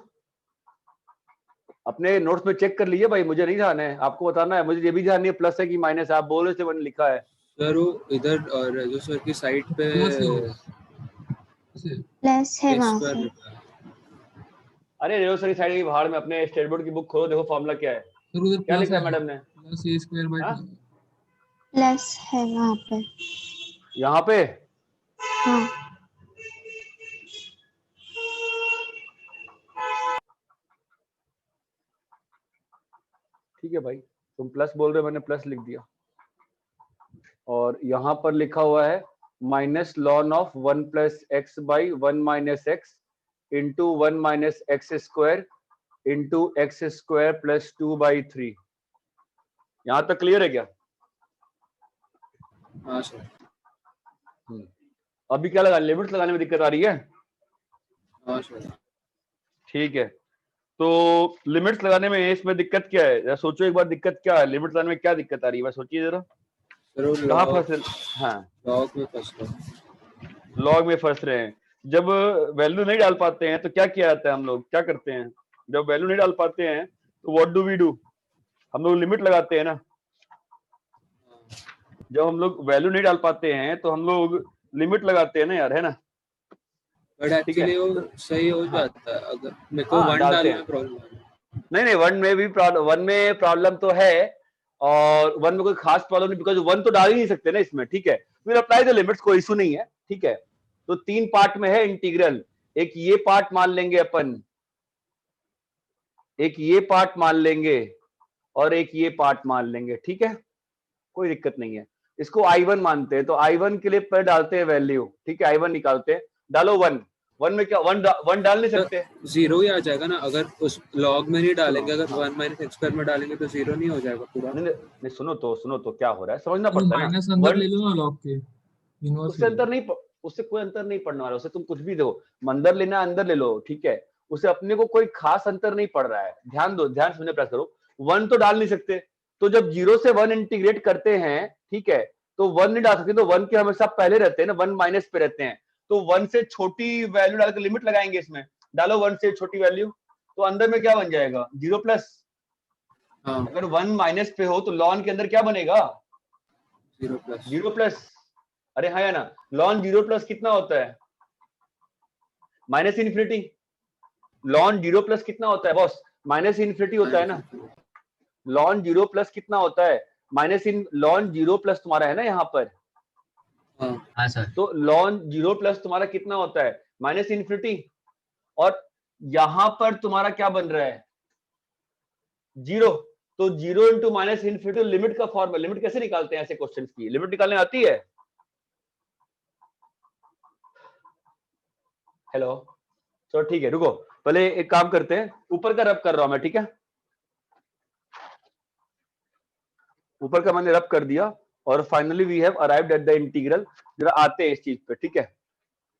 अपने नोट्स में चेक कर लीजिए भाई, मुझे नहीं ध्यान है, आपको बताना है, मुझे ये भी ध्यान नहीं है प्लस है कि माइनस है, आप बोल रहे थे मैंने लिखा है।
सर वो इधर रेजो सर की साइड पे
प्लस है वो। से
प्लस है
a
वहां
square
पे।
लिखा है।
अरे रेडियो सर की साइड की बाहर में अपने स्टेट बोर्ड की बुक खोलो, देखो फॉर्मूला क्या है,
सर उधर
क्या
प्लस
लिखा है
है,
मैडम ने।
प्लस a स्क्वायर बाय
हाँ?
2।
प्लस है वहां पे।
यहाँ पे
हाँ
ठीक है भाई, तुम प्लस बोल रहे हो, मैंने प्लस लिख दिया। और यहाँ पर लिखा हुआ है minus lawn of 1 plus x by 1 minus x into 1 minus x square into x square plus 2/3। यहाँ तक क्लियर है क्या।
हाँ सर।
अभी क्या लगा, लिमिट्स लगाने में दिक्कत आ रही है।
हाँ सर।
ठीक है, तो लिमिट्स लगाने में इसमें दिक्कत क्या है, जरा सोचो एक बार, दिक्कत क्या है लिमिट्स लगाने में, क्या दिक्कत आ रही है, बस सोचिए जरा,
सर वो
कहाँ
log
फंस। हाँ
log में फंस गए।
लॉग में फंस रहे हैं। जब वैल्यू नहीं डाल पाते हैं तो क्या किया जाता है, हम लोग क्या करते हैं, जब वैल्यू नहीं डाल पाते हैं तो व्हाट डू वी डू, हम लोग लिमिट लगाते हैं ना। जब हम लोग वैल्यू नहीं डाल पाते हैं तो हम लोग लिमिट लगाते हैं ना यार, है ना।
बट
ठीक है,
एक्चुअली वो सही हो जाता है अगर मेरे को
हाँ,
1
डालते
डालने
हैं।
में प्रॉब्लम है।
नहीं 1 में भी वन में प्रॉब्लम तो है, और वन में कोई खास प्रॉब्लम नहीं, बिकॉज वन तो डाल ही नहीं सकते ना इसमें, ठीक है। फिर अप्लाई द लिमिट्स, कोई इशू नहीं है, ठीक है। तो 3 पार्ट में है इंटीग्रल, एक ये पार्ट मान लेंगे अपन, एक ये पार्ट मान लेंगे और एक ये पार्ट मान लेंगे, ठीक है, कोई दिक्कत नहीं है। इसको I1 मानते हैं, तो I1 के लिए पर डालते हैं वैल्यू, ठीक है, I1 निकालते हैं, डालो 1, 1 में क्या 1 डाल नहीं सकते,
जीरो ही आ जाएगा ना, अगर उस लॉग में नहीं डालेंगे, अगर 1 माइनस एक्स स्क्वायर में डालेंगे तो जीरो नहीं हो जाएगा पूरा।
नहीं सुनो तो क्या हो रहा है, समझना
तो
पड़ता है
माइनस
ना।
अंदर ले लो ना लॉग के, इनवर्स
उससे अंतर नहीं, उससे कोई अंतर नहीं पड़ने वाला, उससे तुम कुछ भी दो, अंदर लेना अंदर ले लो, ठीक है, उससे अपने को कोई खास अंतर नहीं पड़ रहा है। ध्यान दो, ध्यान समझने प्रयास करो। 1 तो डाल नहीं सकते, तो जब 0 से 1 इंटीग्रेट करते हैं, ठीक है, तो 1 नहीं डाल सकते, तो 1 के हमेशा पहले रहते हैं ना, 1 माइनस पे रहते हैं, तो 1 से छोटी वैल्यू डालकर लिमिट लगाएंगे इसमें, डालो 1 से छोटी वैल्यू, तो अंदर में क्या बन जाएगा 0 प्लस।
हाँ
अगर 1 माइनस पे हो तो लॉन के अंदर क्या बनेगा
0 प्लस।
0 प्लस। अरे हाँ या ना, लॉन 0 प्लस कितना होता है माइनस इन्फिनिटी, लॉन 0 प्लस कितना होता है बॉस, माइनस इन्फिनिटी होता है ना। लॉन 0 प्लस कितना होता है माइनस इन, लॉन 0 प्लस तुम्हारा है ना यहाँ पर,
हाँ सर।
तो लॉन 0 प्लस तुम्हारा कितना होता है माइनस इन्फिनिटी, और यहां पर तुम्हारा क्या बन रहा है 0, तो 0 इंटू माइनस इन्फिनिटी लिमिट का फॉर्म है। लिमिट कैसे निकालते हैं ऐसे क्वेश्चंस की, लिमिट निकालने आती है, हेलो, चलो ठीक है, रुको पहले एक काम करते हैं, ऊपर का रब कर रहा हूं मैं, ठीक है, ऊपर का मैंने रब कर दिया, और finally we have arrived at the integral. जरा आते हैं इस चीज पे, ठीक है,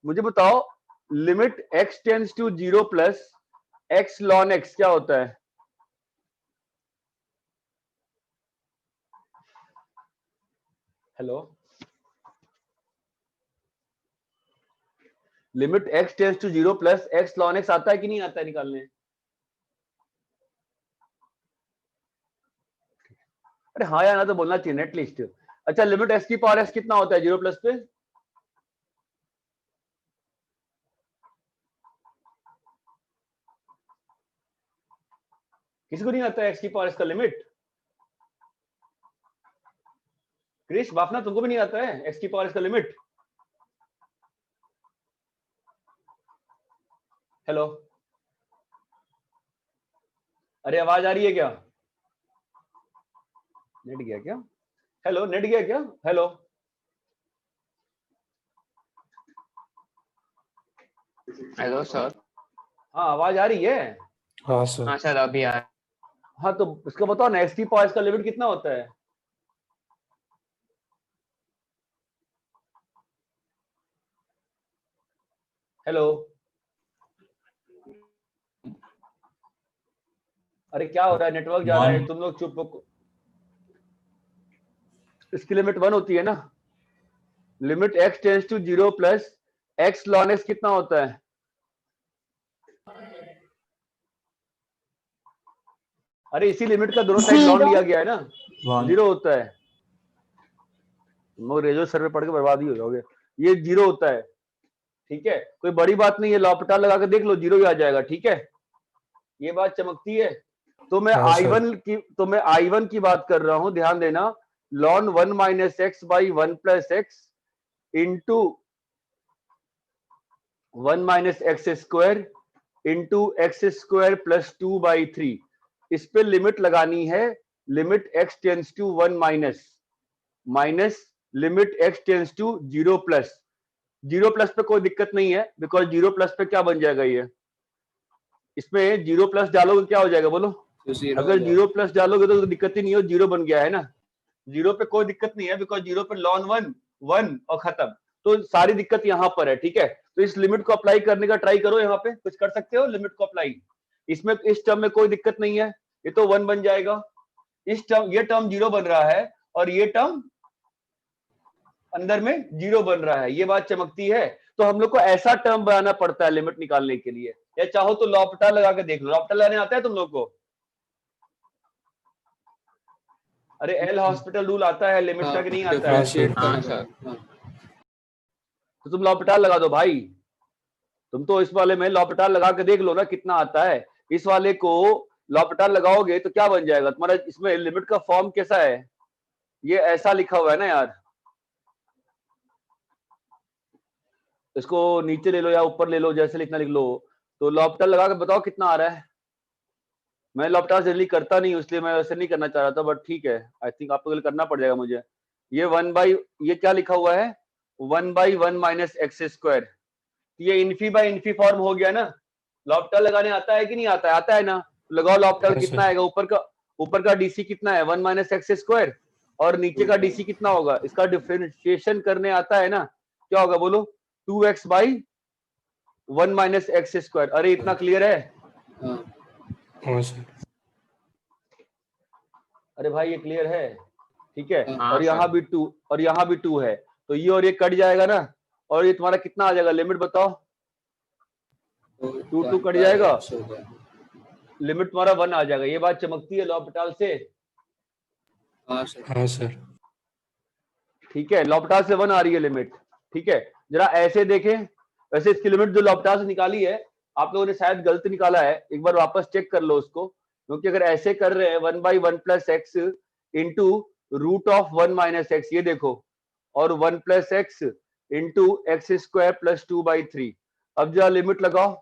मुझे बताओ limit x tends to 0 plus x ln x क्या होता है, hello, limit x tends to 0 plus x ln x आता है कि नहीं आता है निकालने, अरे हाँ या ना तो बोलना चाहिए एटलीस्ट। अच्छा, लिमिट x की पावर x कितना होता है 0 प्लस पे, किसी को नहीं आता है x की पावर x का लिमिट, क्रिश बापना तुमको भी नहीं आता है x की पावर x का लिमिट, हेलो, अरे आवाज आ रही है क्या, नेट गया क्या, हेलो नेट गया क्या, हेलो,
हेलो सर।
हाँ आवाज आ रही है,
हाँ सर।
हाँ सर अभी आ।
हाँ तो इसका बताओ ना x की पावर x का लिमिट कितना होता है, हेलो, अरे क्या हो रहा है, नेटवर्क जा रहा है, तुम लोग चुप हो। इसकी लिमिट 1 होती है ना, limit x tends to 0 plus x ln x कितना होता है, अरे इसी लिमिट का दोनों साइड लॉन लिया गया है ना, 0 होता है, तुम रेजो सर पे पढ़ के बर्बाद ही हो जाओगे, ये 0 होता है, ठीक है, कोई बड़ी बात नहीं है, लॉपटा लगा के देख लो 0 ही आ जाएगा, ठीक है, ये बात चमकती है। तो मैं I1 की बात कर रहा हूं, ध्यान देना, ln 1 minus x by 1 plus x into 1 minus x square into x square plus 2 by 3, इस पे लिमिट लगानी है, limit x tends to 1 minus limit x tends to 0 plus, 0 plus पे कोई दिक्कत नहीं है, बिकॉज 0 प्लस पे क्या बन जाएगा, ये इसमें 0 प्लस डालोगे क्या हो जाएगा बोलो, अगर 0 प्लस डालोगे तो दिक्कत ही नहीं हो, 0 बन गया है ना, 0 पे कोई दिक्कत नहीं है, बिकॉज 0 पे ln 1 और खत्म, तो सारी दिक्कत यहाँ पर है, ठीक है। तो इस लिमिट को अप्लाई करने का ट्राई करो, यहाँ पे कुछ कर सकते हो, लिमिट को अप्लाई, इसमें इस टर्म में कोई दिक्कत नहीं है, ये तो 1 बन जाएगा, इस टर्म ये टर्म 0 बन रहा है, और ये टर्म अंदर में 0 बन रहा है, ये बात चमकती है। तो हम लोग को ऐसा टर्म बनाना पड़ता है लिमिट निकालने के लिए, या चाहो तो लॉपटा लगा के देख लो, लॉपटा लगाने आता है तुम लोग को, अरे एल हॉस्पिटल रूल आता है लिमिट का कि नहीं आता है,
हाँ सर।
तो तुम लॉपटा लगा दो भाई, तुम तो इस वाले में लॉपटा लगा के देख लो ना कितना आता है, इस वाले को लॉपिटाल लगाओगे तो क्या बन जाएगा तुम्हारा, इसमें लिमिट का फॉर्म कैसा है, ये ऐसा लिखा हुआ है ना यार, इसको नीचे ले लो या ऊपर ले लो, जैसे लिखना लिख लो। तो लॉपिटाल लगा के बताओ कितना आ रहा है। मैं लॉपिटाल जनरली करता नहीं हूं, इसलिए मैं वैसे नहीं करना चाह रहा था, बट ठीक है, आई थिंक आपको करना पड़ जाएगा मुझे। ये 1/, ये क्या लिखा हुआ है, 1/1 माइनस एक्स स्क्वायर। ये इन्फी बाय इन्फी फॉर्म हो गया ना। लॉपिटाल लगाने आता है कि नहीं आता है, आता है ना। लगाओ लॉपिटाल,
हाँ,
कितना
सर।
आएगा, ऊपर का डीसी कितना है, 1 माइनस एक्स स्क्वायर, और नीचे का डीसी कितना होगा, इसका डिफरेंशिएशन करने आता है ना, क्या होगा बोलो, 2x by 1 minus x square. अरे इतना क्लियर है।
हाँ
हाँ सर।
अरे भाई ये क्लियर है, ठीक है।
हाँ
और यहाँ
सर।
भी 2 और यहाँ भी 2 है, तो ये और ये कट जाएगा ना, और ये तुम्हारा कितना आ जाएगा, लिमिट बताओ।
तो
2 2 कट
1
जाएगा,
x हो गया।
लिमिट तुम्हारा 1 आ जाएगा। ये बात चमकती है लॉपिटाल से,
हाँ सर।
हाँ सर।
ठीक है। लॉपिटाल से 1 आ रही है लिमिट, ठीक है। जरा ऐसे देखें, वैसे इसकी लिमिट जो लॉपिटाल से निकाली है आप लोगों ने शायद गलत निकाला है, एक बार वापस चेक कर लो उसको, क्योंकि अगर ऐसे कर रहे हैं 1/1 plus x into root of 1 minus x, ये देखो, और 1 plus x into x square plus 2/3। अब जरा लिमिट लगाओ,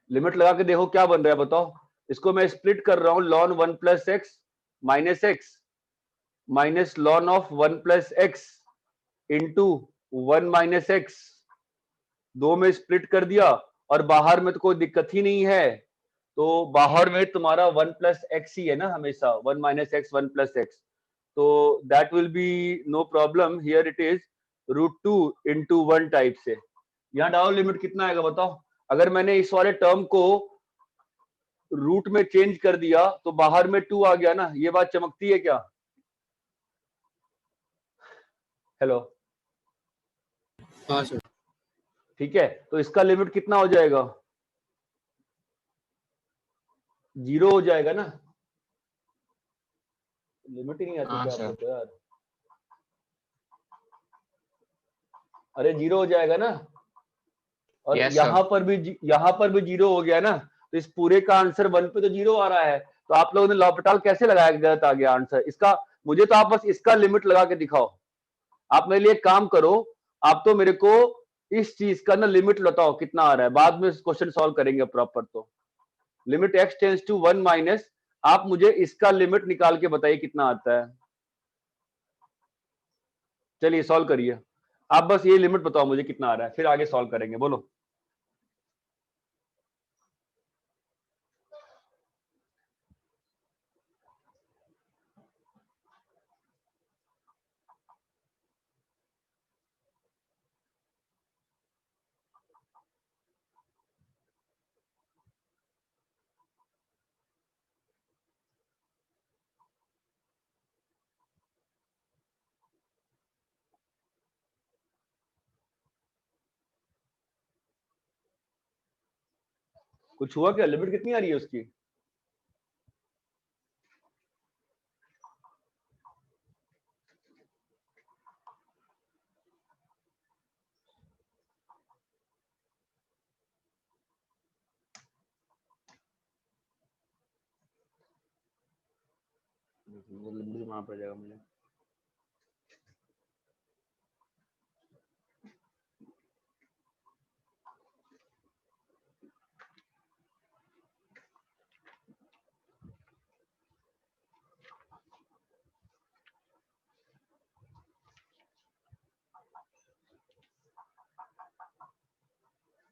लिमिट लगा के देखो क्या बन रहा है बताओ। इसको मैं स्प्लिट कर रहा हूं, lawn 1 plus x minus x minus lawn of 1 plus x into 1 minus x, दो में स्प्लिट कर दिया, और बाहर में तो कोई दिक्कत ही नहीं है, तो बाहर में तुम्हारा 1 प्लस एक्स ही है ना हमेशा, 1 माइनस एक्स 1 प्लस एक्स, तो that will be no problem. Here it is √2 into 1 type से। यहाँ डालो लिमिट कितना आएगा बताओ। अगर मैंने इस वाले टर्म को रूट में चेंज कर दिया तो बाहर में 2 आ गया ना, ये बात चमकती है क्या। हेलो,
हाँ सर।
ठीक है। तो इसका लिमिट कितना हो जाएगा, 0 हो जाएगा ना। लिमिट ही नहीं आती
हाँ
क्या आप
सर।
लोग को यार। अरे 0 हो जाएगा ना, और
Yes,
यहाँ
sir.
पर भी 0 हो गया ना, तो इस पूरे का आंसर 1 पे तो 0 आ रहा है। तो आप लोगों ने लॉपिटाल कैसे लगाया, गलत आ गया आंसर इसका। मुझे तो आप बस इसका लिमिट लगा के दिखाओ। आप मेरे लिए एक काम करो, आप तो मेरे को इस चीज का ना लिमिट बताओ कितना आ रहा है, बाद में क्वेश्चन सॉल्व करेंगे प्रॉपर। तो limit x tends to 1 minus, आप मुझे इसका लिमिट निकाल के बताइए कितना आता है। चलिए सॉल्व करिए, आप बस ये लिमिट बताओ मुझे कितना आ रहा है, फिर आगे सॉल्व करेंगे। बोलो। कुछ हुआ क्या, लिमिट कितनी आ रही है उसकी। वो लिमिट बनाना पड़ जाएगा मुझे।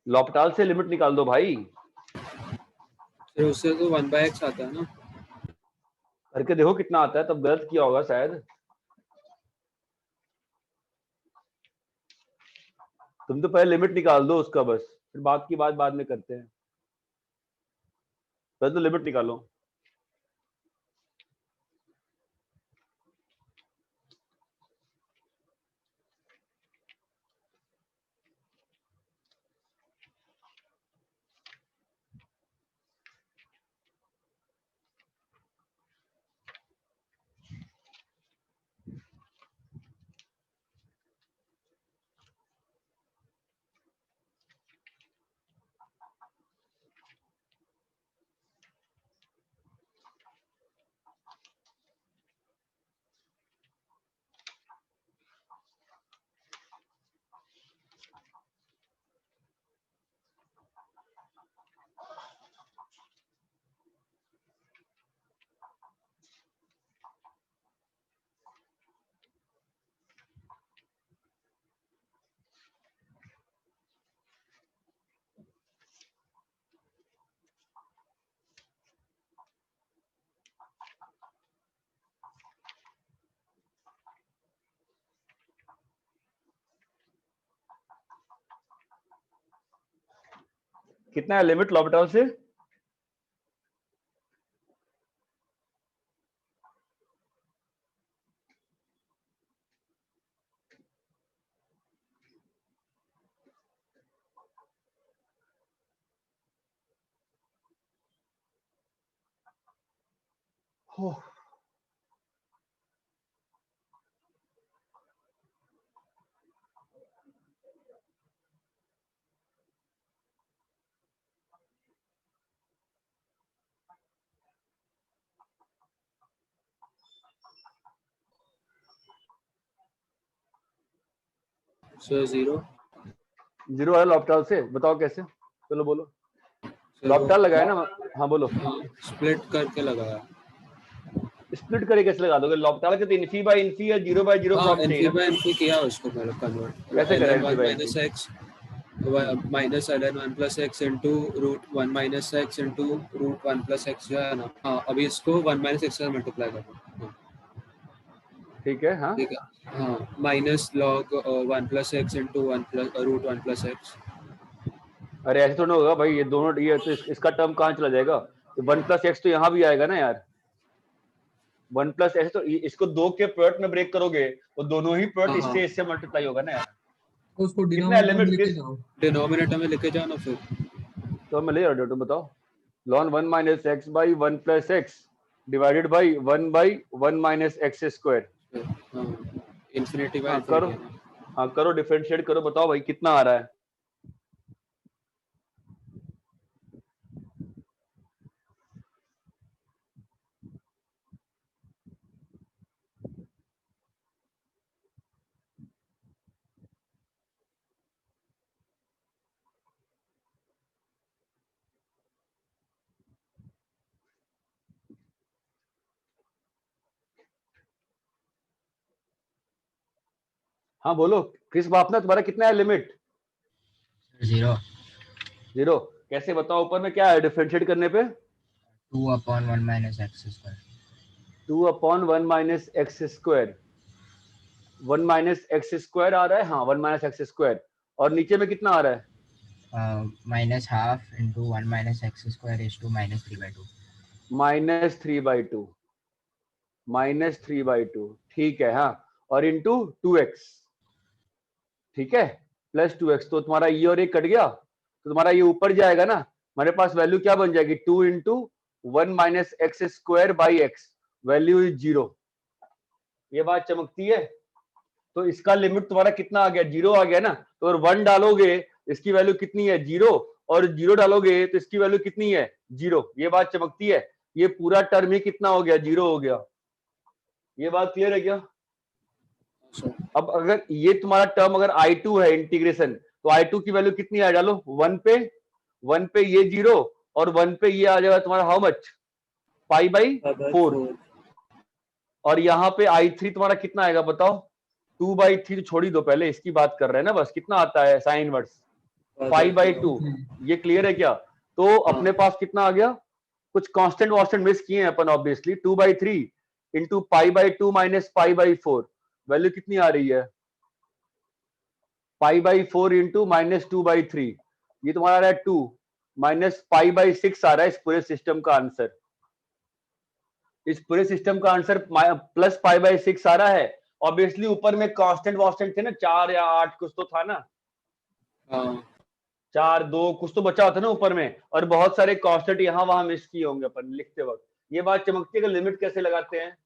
लॉपिटाल से लिमिट निकाल दो भाई,
फिर उससे तो 1/x आता है ना।
करके देखो कितना आता है, तब गलत किया होगा शायद। तुम तो पहले लिमिट निकाल दो उसका बस, फिर बात की बात बाद में करते हैं। पहले तो लिमिट निकालो। कितना है लिमिट लॉपिटॉल से? हो
सर 0
जीरो है लॉपिटॉल से, बताओ कैसे? चलो बोलो। लॉपिटॉल लगाया ना? हाँ बोलो।
स्प्लिट करके लगाया।
स्प्लिट करके कैसे लगा दोगे? लॉपिटॉल के तो इन्फी बाय इन्फी या जीरो बाय जीरो
हाँ
प्लॉट चाहिए
इनफी
ना?
बाय इनफी किया उसको मैंने कन्वर्ट।
कैसे करें
ln
infi
1
by
minus
infi?
x minus ln 1 plus x into root 1 minus x into root 1 plus x जो है ना, हाँ अभी इसको 1 minus x से मल्टीप्लाई करो।
ठीक है। हाँ
ठीक है, हाँ minus log 1 plus x into 1 plus root 1 plus x।
अरे ऐसे तो नहीं होगा भाई, ये दोनों ये तो इसका टर्म कहाँ चला जाएगा? 1+x तो यहाँ भी आएगा ना यार। 1+x तो इसको दो के प्रोडक्ट में ब्रेक करोगे तो दोनों ही प्रोडक्ट
हाँ,
इससे इससे मल्टीप्लाई होगा ना यार।
तो उसको
कितना है
डिनोमिनेटर में
लिमिट
लेके
किस?
जाओ।
डिनोमिनेटर में लेके जाओ ना फिर।
तो मैं ले रहा हूँ, बताओ। ln 1 minus x by 1 plus x divided by 1 by 1 minus x square।
हाँ इन्फिनिटी बाय
हाँ करो,
इन्फिनिटी है ना।
हाँ करो, डिफरेंशिएट करो, बताओ भाई कितना आ रहा है? हाँ बोलो क्रिस बापना, तुम्हारा कितना है लिमिट?
0
जीरो। कैसे बताओ, ऊपर में क्या है डिफरेंशिएट करने पे?
2/1 minus x square।
2/1 minus x square। 1 minus x square आ रहा है, हाँ 1 minus x square। और नीचे में कितना आ रहा है?
minus half into 1 minus x square is to minus 3/2।
-3/2। -3/2 ठीक है। हाँ और इंटू 2x, ठीक है, +2x। तो तुम्हारा ये और ये कट गया तो तुम्हारा ये ऊपर जाएगा ना, हमारे पास वैल्यू क्या बन जाएगी? 2 into 1 minus x square by x, value is 0। ये बात चमकती है। तो इसका लिमिट तुम्हारा कितना आ गया? 0 आ गया ना। तो अगर 1 डालोगे इसकी वैल्यू कितनी है? 0। और 0 डालोगे तो इसकी वैल्यू कितनी है? 0। ये बात चमकती है। ये पूरा टर्म ही कितना हो गया? 0 हो गया। ये बात क्लियर है क्या? अब अगर ये तुम्हारा टर्म अगर I2 है इंटीग्रेशन, तो I2 की वैल्यू कितनी आ? डालो 1 पे, 1 पे ये 0 और 1 पे ये आ जाएगा तुम्हारा हाउ मच? π/4। और यहाँ पे I3 तुम्हारा कितना आएगा बताओ? 2/3। छोड़ ही दो, पहले इसकी बात कर रहे हैं ना बस। कितना आता है साइन इनवर्स? π/2। ये क्लियर है क्या? तो अपने पास कितना आ गया? कुछ कांस्टेंट वांस्टेंट मिस किए हैं अपन ऑब्वियसली। 2/3 इंटू π/2 माइनस π/4, वैल्यू कितनी आ रही है? π/4 इंटू -2/3, ये तुम्हारा आ रहा है 2 माइनस π/6 आ रहा है इस पूरे सिस्टम का आंसर। इस पूरे सिस्टम का आंसर प्लस π/6 आ रहा है। ऑब्वियसली ऊपर में कांस्टेंट वांस्टेंट थे ना, 4 या 8 कुछ तो था ना, 4 2 कुछ तो बचा होता ना ऊपर में, और बहुत सारे कांस्टेंट यहाँ वहां मिस किए होंगे अपन लिखते वक्त। ये बात चमकती है कि लिमिट कैसे लगाते हैं।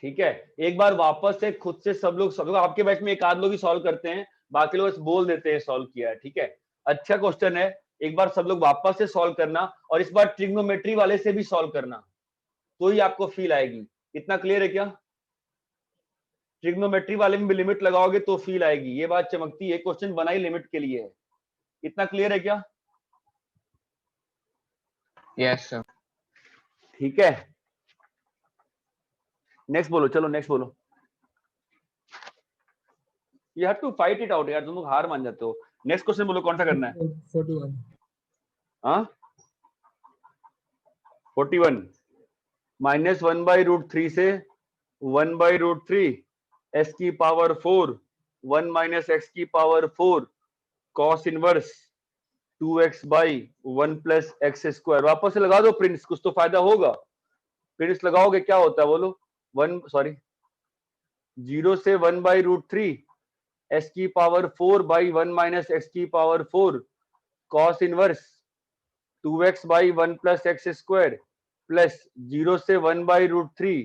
ठीक है, एक बार वापस से खुद से सब लोग आपके बैच में एक आध लोग ही सॉल्व करते हैं, बाकी लोग बस बोल देते हैं सॉल्व किया है। ठीक है, अच्छा क्वेश्चन है, एक बार सब लोग वापस से सॉल्व करना, और इस बार ट्रिग्नोमेट्री वाले से भी सॉल्व करना, तो ही आपको फील आएगी। इतना क्लियर है क्या? ट्रिग्नोमेट्री वाले में भी लिमिट लगाओगे तो फील आएगी। ये बात चमकती है, क्वेश्चन बनाई लिमिट के लिए है। इतना क्लियर है क्या?
Yes, sir.
ठीक है, नेक्स्ट बोलो, चलो नेक्स्ट बोलो। You have to fight it out यार, तुम लोग हार मान जाते हो। नेक्स्ट क्वेश्चन बोलो, कौन सा करना है?
41।
हाँ 41 -1/√3 से 1/√3 s की पावर 4 1 माइनस एक्स की power 4 cos inverse 2x by 1 plus x square. वापस से लगा दो प्रिंस, कुछ तो फायदा होगा। प्रिंस लगाओगे क्या होता है बोलो? 0 से 1 बाई रूट 3 एस की पावर 4 बाई 1 माइनस एक्स की power 4 cos inverse 2x by 1 plus x square plus 0 से 1 बाई रूट 3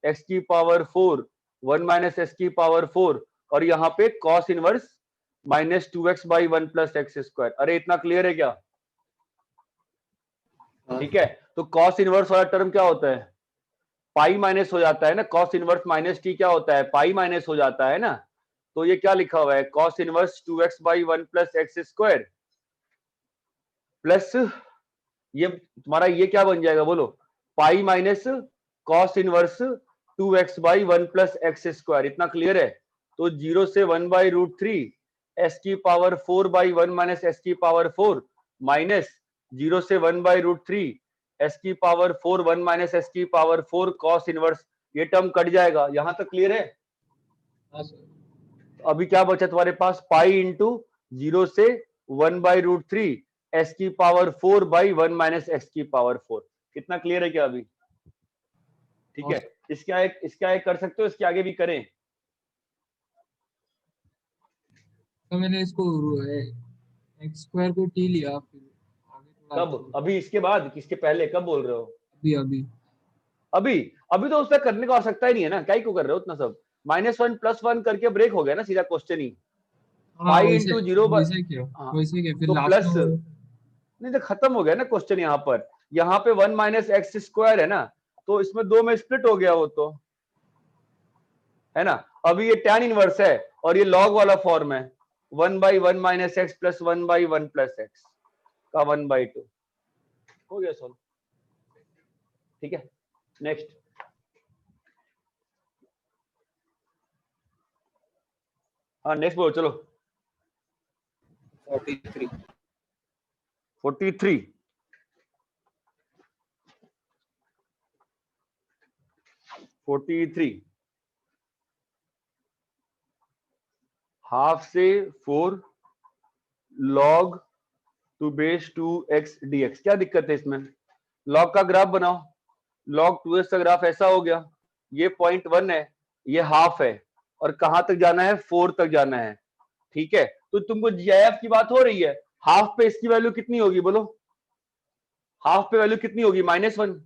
एक्स की पावर 4 1 माइनस एक्स की पावर 4 और यहाँ पे cos inverse minus 2x by 1 plus x square. अरे इतना क्लियर है क्या? ठीक है, तो कॉस इनवर्स वाला टर्म क्या होता है? पाई माइनस हो जाता है ना, कॉस इनवर्स माइनस टी क्या होता है? पाई माइनस हो जाता है ना। तो ये क्या लिखा हुआ है? Cos inverse 2x by 1 plus x square plus ये तुम्हारा ये क्या बन जाएगा बोलो? Pi minus cos inverse 2x by 1 plus x square. इतना क्लियर है? तो 0 से 1 बाई रूट 3 एस की पावर 4 बाई 1 माइनस एस की पावर 4 माइनस 0 से 1 बाई रूट 3 एस की पावर 4 1 माइनस एस की पावर 4 कॉस इनवर्स। ये टर्म कट जाएगा। यहां तक क्लियर है?
हाँ सर।
अभी क्या बचा तुम्हारे पास? पाई इंटू 0 से 1 बाई रूट 3 एस की पावर 4 बाई 1 माइनस एक्स की पावर 4। कितना क्लियर है क्या अभी? ठीक है, इसके आगे कर सकते हो, इसके आगे भी करें।
तो मैंने इसको एक्स स्क्वायर को टी लिया, फिर आगे थोड़ा
कब? अभी इसके बाद? किसके पहले? कब बोल रहे हो?
अभी अभी
अभी अभी तो उसका करने का आवश्यकता ही नहीं है ना, क्या ही को कर रहे हो उतना सब? -1 +1 करके ब्रेक हो गया ना सीधा क्वेश्चन ही।
हाँ
पाई
वैसे
इंटू 0
वैसे क्या
हाँ,
वैसे क्या फिर
तो
लास्ट
प्लस
में
नहीं तो खत्म हो गया ना क्वेश्चन। यहाँ पे 1 माइनस एक्स स्क्वायर है ना, तो इसमें 2 में स्प्लिट हो गया वो तो, है ना। अभी ये tan इनवर्स है और ये लॉग वाला फॉर्म है 1 by 1 minus x plus 1 by 1 plus x का 1/2 हो गया सॉल्व। ठीक है, नेक्स्ट। हाँ नेक्स्ट बोलो चलो।
43
43 हाफ से 4 log to base 2x dx। क्या दिक्कत है इसमें? log का ग्राफ बनाओ। log 2x का ग्राफ ऐसा हो गया, ये 0.1 है, ये हाफ है और कहां तक जाना है? 4 तक जाना है। ठीक है, तो तुमको GIF की बात हो रही है। हाफ पे इसकी वैल्यू कितनी होगी बोलो? हाफ पे वैल्यू कितनी होगी? -1।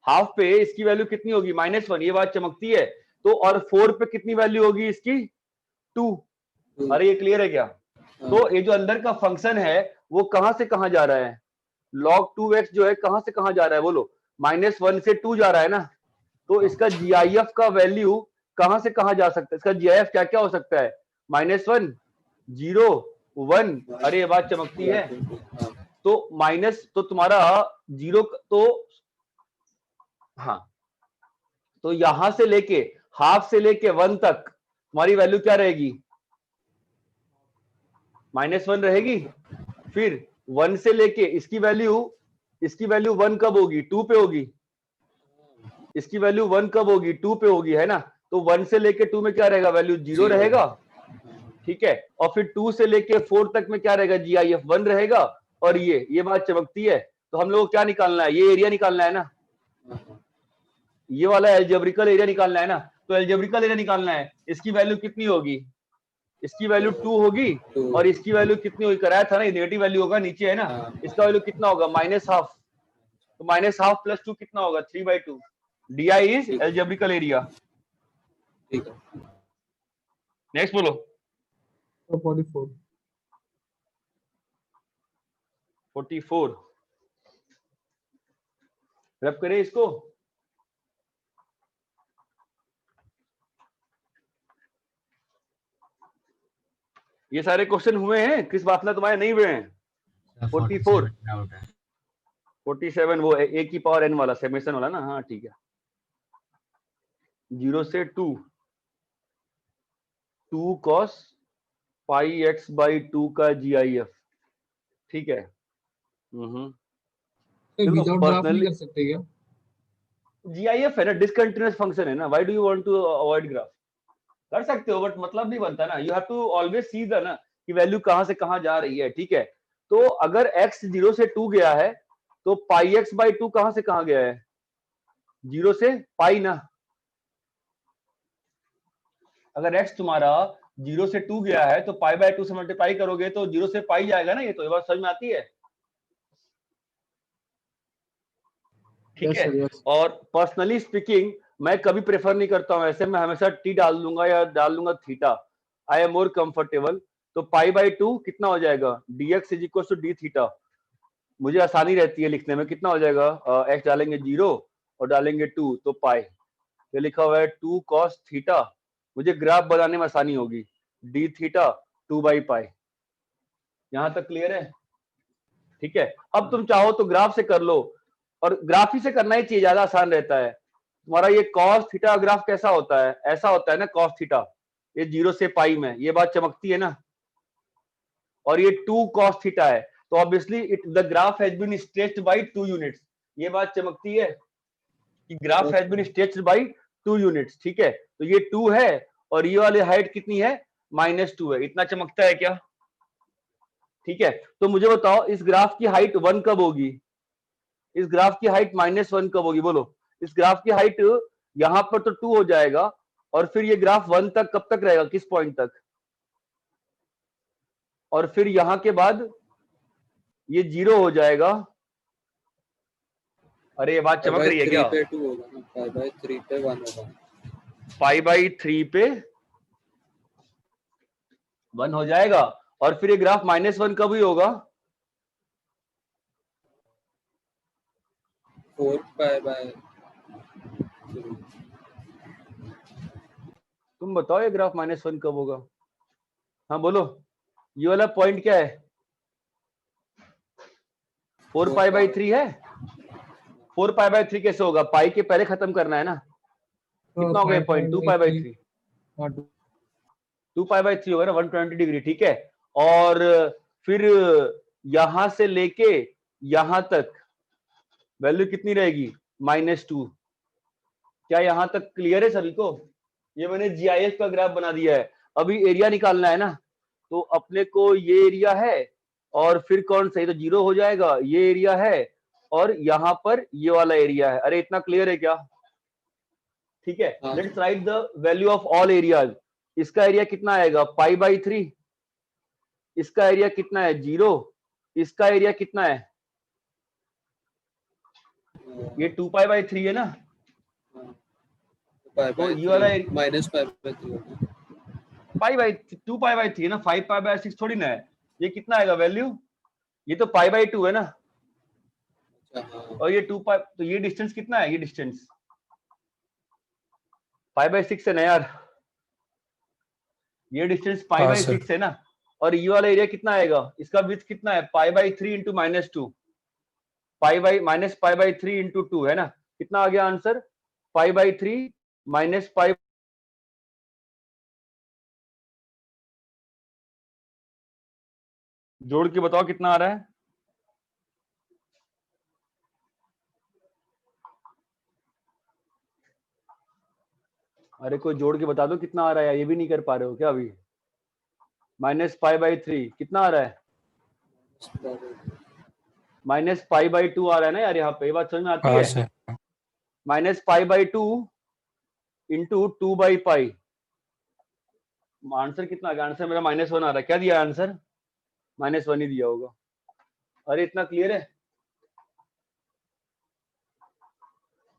हाफ पे इसकी वैल्यू कितनी होगी? -1। ये बात चमकती है। तो और 4 पे कितनी वैल्यू होगी इसकी? 2। अरे ये क्लियर है क्या? तो ये जो अंदर का फंक्शन है वो कहां से कहां जा रहा है? log 2x जो है कहां से कहां जा रहा है बोलो? -1 से 2 जा रहा है ना। तो इसका GIF का वैल्यू कहां से कहां जा सकता है? इसका GIF क्या क्या हो सकता है? -1 0 1। अरे ये बात चमकती है। तो माइनस तो तुम्हारा 0 तो हाँ, तो यहां से लेके हाफ से लेके 1 तक तुम्हारी वैल्यू क्या रहेगी? -1 रहेगी। फिर 1 से लेके इसकी वैल्यू 1 कब होगी? 2 पे होगी। इसकी वैल्यू 1 कब होगी? 2 पे होगी, है ना। तो 1 से लेके 2 में क्या रहेगा? वैल्यू 0 रहेगा। ठीक है, और फिर 2 से लेके 4 तक में क्या रहेगा? GIF 1 रहेगा। और ये बात चमकती है। तो हम लोग को क्या निकालना है? ये एरिया निकालना है ना, ये वाला एल्जेब्रिकल एरिया निकालना है ना। तो एल्जेब्रिकल एरिया निकालना है, इसकी वैल्यू कितनी होगी? इसकी वैल्यू 2 होगी और इसकी वैल्यू कितनी होगी? कराया था ना, नेगेटिव वैल्यू होगा नीचे, है ना। इसका वैल्यू कितना होगा? -1/2। तो -1/2 + 2 कितना होगा? 3/2। DI is algebraical area.
ठीक है।
नेक्स्ट बोलो।
44
44 रब करें इसको। ये सारे क्वेश्चन हुए हैं, किस बात में तुम्हारे नहीं हुए हैं? 44
डाउट है।
47 वो a की पावर n वाला समेशन वाला ना। हाँ ठीक है। 0 से 2 cos πx/2 का GIF। ठीक है। देखो
विदाउट ग्राफ नहीं
पर्सनली
कर सकते क्या?
GIF है ना, डिसकंटिन्यूअस फंक्शन है ना। Why do you want to avoid graph? कर सकते हो बट मतलब नहीं बनता ना, you have to always see the ना कि वैल्यू कहां से कहां जा रही है, ठीक है। तो अगर x 0 से 2 गया है तो पाई x बाई 2 कहां से कहां गया है, 0 से पाई ना। अगर x तुम्हारा 0 से 2 गया है तो पाई बाय 2 से मल्टीप्लाई करोगे तो 0 से पाई जाएगा ना, ये बात समझ में आती है, ठीक
यस
है।
Sir yes.
और पर्सनली स्पीकिंग मैं कभी प्रेफर नहीं करता हूं ऐसे, मैं हमेशा टी डाल दूंगा या डाल दूंगा theta, I am more comfortable. तो पाई बाई 2 कितना हो जाएगा, dx is equal to d theta, मुझे आसानी रहती है लिखने में, कितना हो जाएगा, x डालेंगे 0 और डालेंगे 2 तो पाई, ये लिखा हुआ है 2 cos थीटा, मुझे ग्राफ बनाने में आसानी होगी, डी थीटा 2 बाई पाई। यहां तक क्लियर है, ठीक है। अब तुम चाहो तो ग्राफ से कर लो, और ग्राफ ही से करना ही चाहिए, ज्यादा आसान रहता है। तुम्हारा ये cos थीटा ग्राफ कैसा होता है, ऐसा होता है ना cos थीटा, ये 0 से पाई में, ये बात चमकती है ना, और ये 2 cos थीटा है, तो obviously it the graph has been stretched by 2 units, ये बात चमकती है कि graph has been stretched by 2 units, ठीक है। तो ये 2 है और ये वाली हाइट कितनी है, -2 है, इतना चमकता है क्या, ठीक है। तो मुझे बताओ इस ग्राफ की हाइट 1 कब होगी, इस ग्राफ की हाइट -1 कब होगी, बोलो। इस ग्राफ की हाइट यहां पर तो 2 हो जाएगा, और फिर ये ग्राफ 1 तक कब तक रहेगा, किस पॉइंट तक, और फिर यहां के बाद ये 0 हो जाएगा। अरे ये बात चमक रही है क्या,
पे 2 होगा ना, पाई बाय 3 पे 1 होगा।
पाई बाई 3 पे 1 हो जाएगा, और फिर ये ग्राफ -1 कब ही होगा,
4 पाई बाय 3।
तुम बताओ ये ग्राफ -1 कब होगा, हाँ बोलो, ये वाला पॉइंट क्या है, 4 पाई बाई 3 है, 4 पाई बाई 3 कैसे होगा, पाई के पहले खत्म करना है ना, कितना हो गया point, 2 pi by 3, 2 pi by 3 होगा ना, 120 डिग्री, ठीक है। और फिर यहां से लेके यहां तक वैल्यू कितनी रहेगी, -2, क्या यहां तक क्लियर है सभी को, ये मैंने जीआईएस का ग्राफ बना दिया है। अभी एरिया निकालना है ना, तो अपने को ये एरिया है और फिर कौन सा, तो 0 हो जाएगा, ये एरिया है और यहां पर ये वाला एरिया है, अरे इतना क्लियर है क्या, ठीक है।
हाँ।
Let's write the value of all areas, इसका एरिया कितना आएगा, पाई बाई 3, इसका एरिया कितना है 0, इसका एरिया कितना है, ये 2 पाई बाई 3 है ना,
पाई
तो
बाय
ये वाला
3 माइनस पाई बाय 3 होगा।
पाई बाई 2 पाई बाई 3 है ना, 5 पाई बाई 6 थोड़ी ना है, ये कितना आएगा वैल्यू, ये तो पाई बाई 2 है ना,
अच्छा हाँ।
और ये 2 पाई, तो ये डिस्टेंस कितना है, ये डिस्टेंस पाई बाई 6 है ना यार, ये डिस्टेंस पाई
हाँ
बाई
सर।
6 है ना, और ये वाला एरिया कितना आएगा, इसका विड्थ कितना है, pi by 3 into -2, pi by -pi by 3 into 2 है ना, कितना आ गया answer, pi by 3 minus pi, जोड़ के बताओ कितना आ रहा है, अरे कोई जोड़ के बता दो कितना आ रहा है, ये भी नहीं कर पा रहे हो क्या अभी, -पाई बाई 3 कितना आ रहा है, -पाई बाई 2 आ रहा है ना यार, यहाँ पे ये बात समझ में आती
हाँ
है,
sir.
-Pi by 2 into 2 by pi, answer कितना आ गया, आंसर मेरा -1 आ रहा है, क्या दिया आंसर, -1 ही दिया होगा, अरे इतना क्लियर है।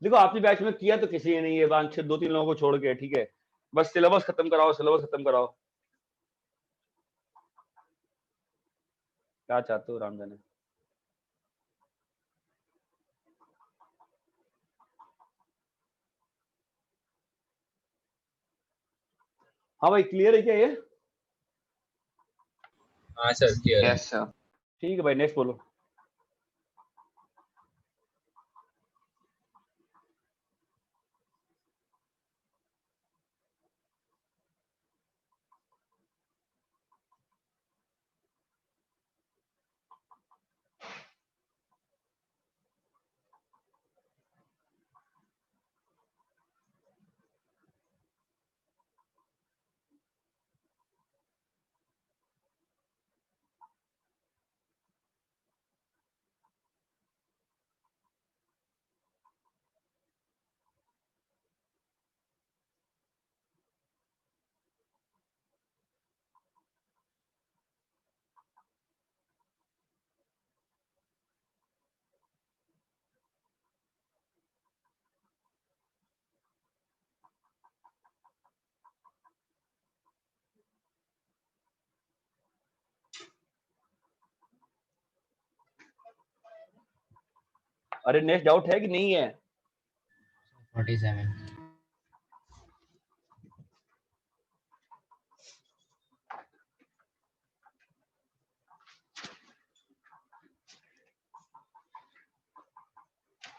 देखो आपने बैच में किया तो किसी ने नहीं है, 2-3 लोगों को छोड़ के, ठीक है, बस सिलेबस खत्म कराओ, सिलेबस खत्म कराओ, क्या चाहते हो राम जाने। हाँ भाई क्लियर है क्या ये,
हाँ सर क्लियर है।
Yes, sir.
ठीक है भाई, नेक्स्ट बोलो। अरे नेक्स्ट डाउट है कि नहीं है?
47.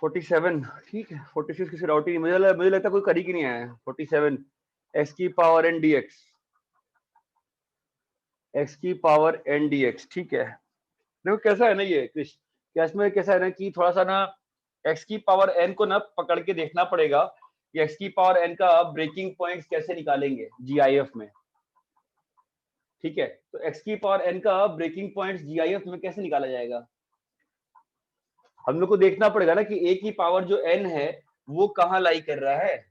47 ठीक है। 46 किसी डाउट ही नहीं, मुझे लगता है कोई कर ही नहीं आया है। 47 x की पावर n dx, x की पावर n dx, ठीक है। देखो कैसा है ना ये कृष्ण, क्या इसमें कैसा है ना कि थोड़ा सा ना x की पावर n को ना पकड़ के देखना पड़ेगा कि x की पावर n का ब्रेकिंग पॉइंट्स कैसे निकालेंगे GIF में, ठीक है। तो x की पावर n का ब्रेकिंग पॉइंट्स GIF में कैसे निकाला जाएगा, हम लोग को देखना पड़ेगा ना कि a की पावर जो n है वो कहाँ लाई कर रहा है,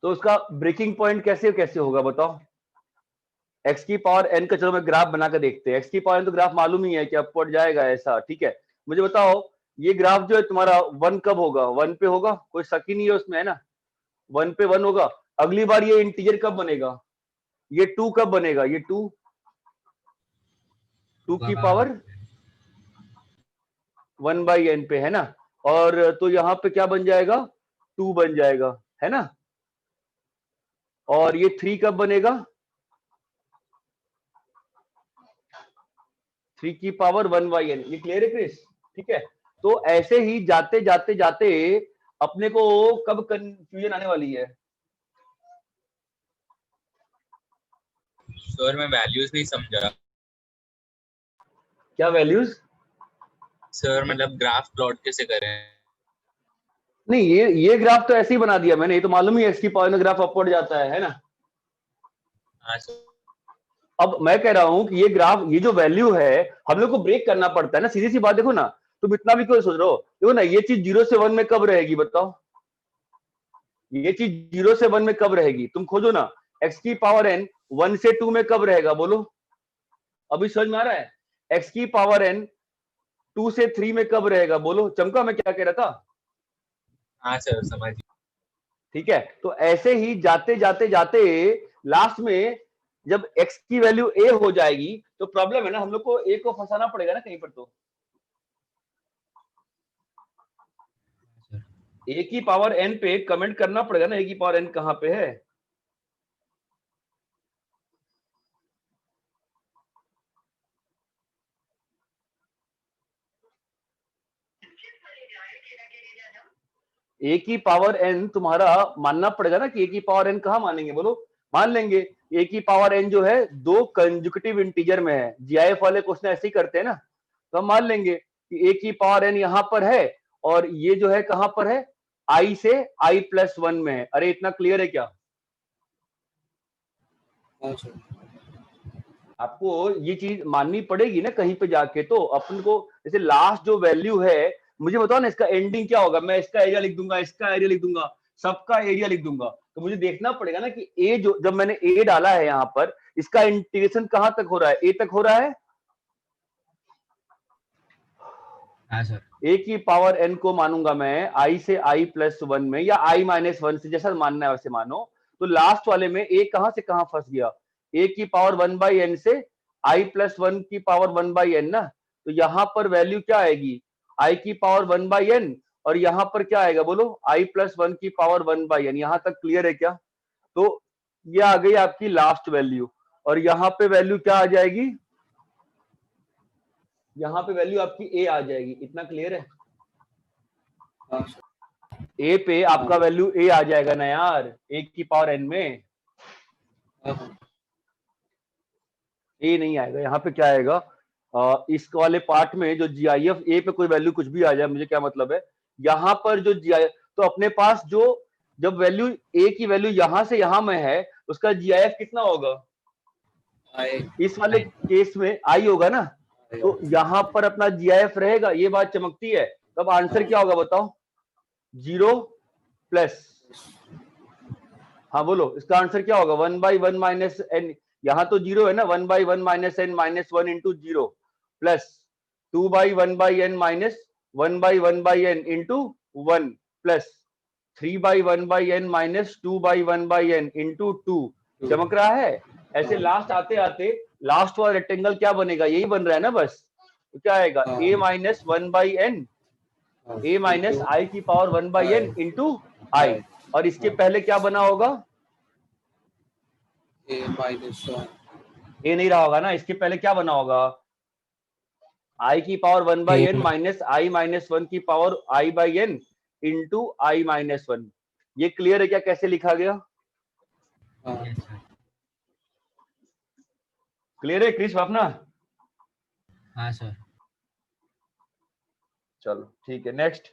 तो उसका ब्रेकिंग पॉइंट कैसे कैसे होगा बताओ। x की पावर n का चलो मैं ग्राफ बना कर देखते हैं। x की पावर n तो ग्राफ मालूम ही है कि अपवर्ड जाएगा ऐसा, ठीक है। मुझे बताओ ये ग्राफ जो है तुम्हारा 1 कब होगा, 1 पे होगा, कोई शक ही नहीं है उसमें, है ना। 1 पे 1 होगा। अगली बार ये इंटीजर कब बनेगा, ये 2 कब बनेगा, ये 2 की पावर 1/n पे, है ना। और तो यहाँ पे क्या बन जाएगा, 2 बन जाएगा, है ना। और ये 3 कब बनेगा, 3 की पावर 1/n। ये क्लियर है क्रिस, ठीक है। तो ऐसे ही जाते जाते जाते अपने को कब कंफ्यूजन आने वाली है।
सर मैं वैल्यूज नहीं समझा।
क्या वैल्यूज
सर मतलब ग्राफ प्लॉट कैसे करें?
नहीं, ये ग्राफ तो ऐसे ही बना दिया मैंने, ये तो मालूम ही है x की पावर में ग्राफ अपवर्ड जाता है ना।
हाँ सर।
अब मैं कह रहा हूं कि ये ग्राफ, ये जो वैल्यू है हम लोग को ब्रेक करना पड़ता है ना, सीधी सी बात। देखो ना, तुम इतना भी क्यों सोच रहे हो, देखो ना ये चीज 0 से 1 में कब रहेगी बताओ, ये चीज 0 से 1 में कब रहेगी, तुम खोजो ना। x की पावर n 1 से 2 में कब रहेगा बोलो, अभी समझ में आ रहा है। x की पावर n 2 से 3 में कब रहेगा बोलो। चमका मैं क्या कह रहा था।
हाँ सर समझ।
ठीक है, तो ऐसे ही जाते जाते जाते लास्ट में जब x की वैल्यू a हो जाएगी तो प्रॉब्लम है ना, हम लोग को a को फंसाना पड़ेगा ना कहीं पर। तो a की पावर n पे कमेंट करना पड़ेगा ना, a की पावर n कहां पे है। a की पावर n तुम्हारा मानना पड़ेगा ना कि a की पावर n कहां मानेंगे बोलो। मान लेंगे a की पावर n जो है 2 कंजुकेटिव इंटीजर में है, GIF वाले क्वेश्चन ऐसे ही करते हैं ना। तो हम मान लेंगे कि a की पावर n यहां पर है और ये जो है कहां पर है, i से i+1 में है। अरे इतना क्लियर है क्या आपको, ये चीज माननी पड़ेगी ना कहीं पे जाके। तो अपन को जैसे लास्ट जो वैल्यू है, मुझे बताओ ना इसका एंडिंग क्या होगा। मैं इसका एरिया लिख दूंगा, इसका एरिया लिख दूंगा, सबका एरिया लिख दूंगा। तो मुझे देखना पड़ेगा ना कि ए जो, जब मैंने ए डाला है यहाँ पर, इसका इंटीग्रेशन कहां तक हो रहा है, ए तक हो रहा है।
हाँ सर।
ए की पावर n को मानूंगा मैं i से i+1 में या i-1 से, जैसा मानना है वैसे मानो। तो लास्ट वाले में a कहां से कहां फंस गया, a की पावर 1/n से i+1 की पावर 1/n ना। तो यहां पर वैल्यू क्या आएगी, i की पावर 1/n, और यहां पर क्या आएगा बोलो, i+1 की पावर 1/n। यहां तक क्लियर है क्या। तो ये आ गई आपकी लास्ट वैल्यू, और यहां पे वैल्यू क्या आ जाएगी, यहां पे वैल्यू आपकी a आ जाएगी। इतना क्लियर है। a पे आपका वैल्यू a आ जाएगा ना यार, a की पावर n में a नहीं आएगा। यहाँ पे क्या आएगा, इस वाले पार्ट में जो GIF a पे कोई वैल्यू कुछ भी आ जाए, मुझे क्या मतलब है। यहाँ पर जो GIF, तो अपने पास जो जब वैल्यू a की वैल्यू यहां से यहां में है, उसका GIF कितना होगा, इस वाले केस में i होगा ना। तो यहां पर अपना GIF रहेगा, ये बात चमकती है। तब आंसर क्या होगा बताओ, 0+, हाँ बोलो इसका आंसर क्या होगा, 1/1 माइनस n। यहां तो 0 है ना, 1/1 minus n -1 into 0 plus 2/1/n minus 1/1/n into 1 plus 3/1/n minus 2/1/n into 2। चमक रहा है। ऐसे लास्ट आते आते लास्ट वाला रेक्टेंगल क्या बनेगा, यही बन रहा है ना बस। तो क्या आएगा
हाँ।
a minus 1/n, a minus i की पावर 1/n इंटू i, और इसके पहले क्या बना होगा,
a माइनस
a नहीं रहा होगा ना, इसके पहले क्या बना होगा, i की power 1/n minus i minus 1 की power i/n into i minus 1। ये क्लियर है क्या कैसे लिखा गया?
Yes, sir.
क्लियर है क्रिश अपना?
हाँ सर।
चलो ठीक है, नेक्स्ट।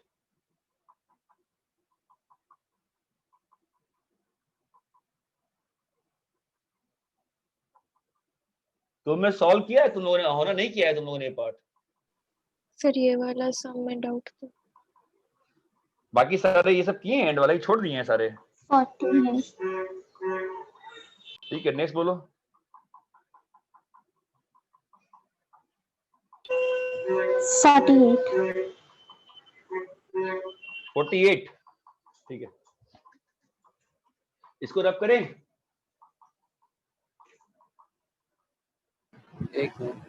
तुमने सॉल्व किया है तुम लोगों ने, होना नहीं किया है तुम लोगों ने पार्ट?
सर ये वाला सम में डाउट था।
बाकी सारे ये सब किए हैं, एंड वाला ही छोड़ दिए हैं सारे।
48
ठीक है, नेक्स्ट बोलो। 48, ठीक है, इसको रब करें।
एक मिनट।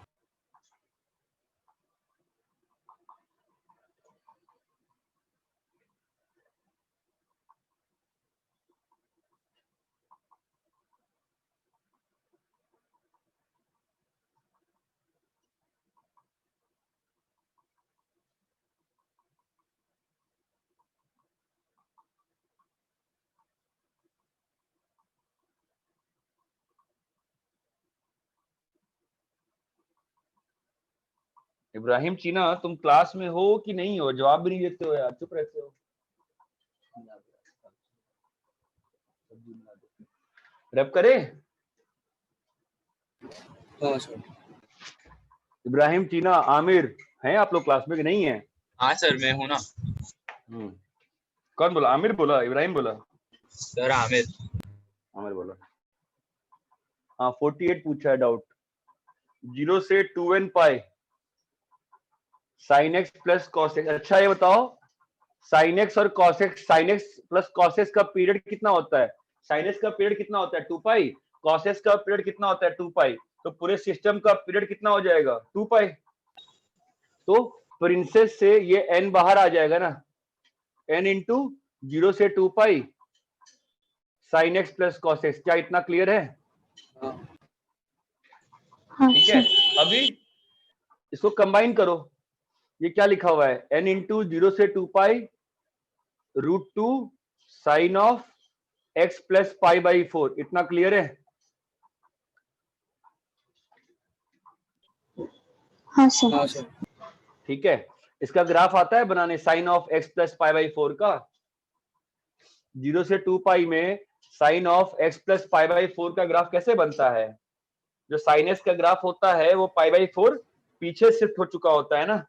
इब्राहिम चीना, तुम क्लास में हो कि नहीं हो? जवाब भी नहीं देते हो यार, चुप रहते हो। रब करे।
हाँ सर।
इब्राहिम चीना आमिर हैं आप लोग क्लास में कि नहीं है?
हाँ सर मैं हूँ ना।
कौन बोला? आमिर बोला, इब्राहिम बोला?
सर आमिर।
आमिर बोला। हाँ 48 पूछा है डाउट। 0 से 2n पाई sin x plus cos x। अच्छा ये बताओ sin x और cos x, sin x plus cos x का पीरियड कितना होता है? sin x का पीरियड कितना होता है 2 पाई, cos x का पीरियड कितना होता है 2 पाई, तो पूरे सिस्टम का पीरियड कितना हो जाएगा 2 पाई। तो प्रिंसेस से ये n बाहर आ जाएगा ना, n इंटू 0 से 2 पाई sin x plus cos x। क्या इतना क्लियर है? ठीक है, अभी इसको कंबाइन करो। ये क्या लिखा हुआ है, n इंटू 0 से 2 पाई √2 साइन ऑफ x प्लस π/4। इतना क्लियर है?
हाँ सर।
ठीक है, इसका ग्राफ आता है बनाने, साइन ऑफ x प्लस π/4 का। 0 से 2 पाई में साइन ऑफ x प्लस π/4 का ग्राफ कैसे बनता है? जो साइन x का ग्राफ होता है वो π/4 पीछे शिफ्ट हो चुका होता है ना।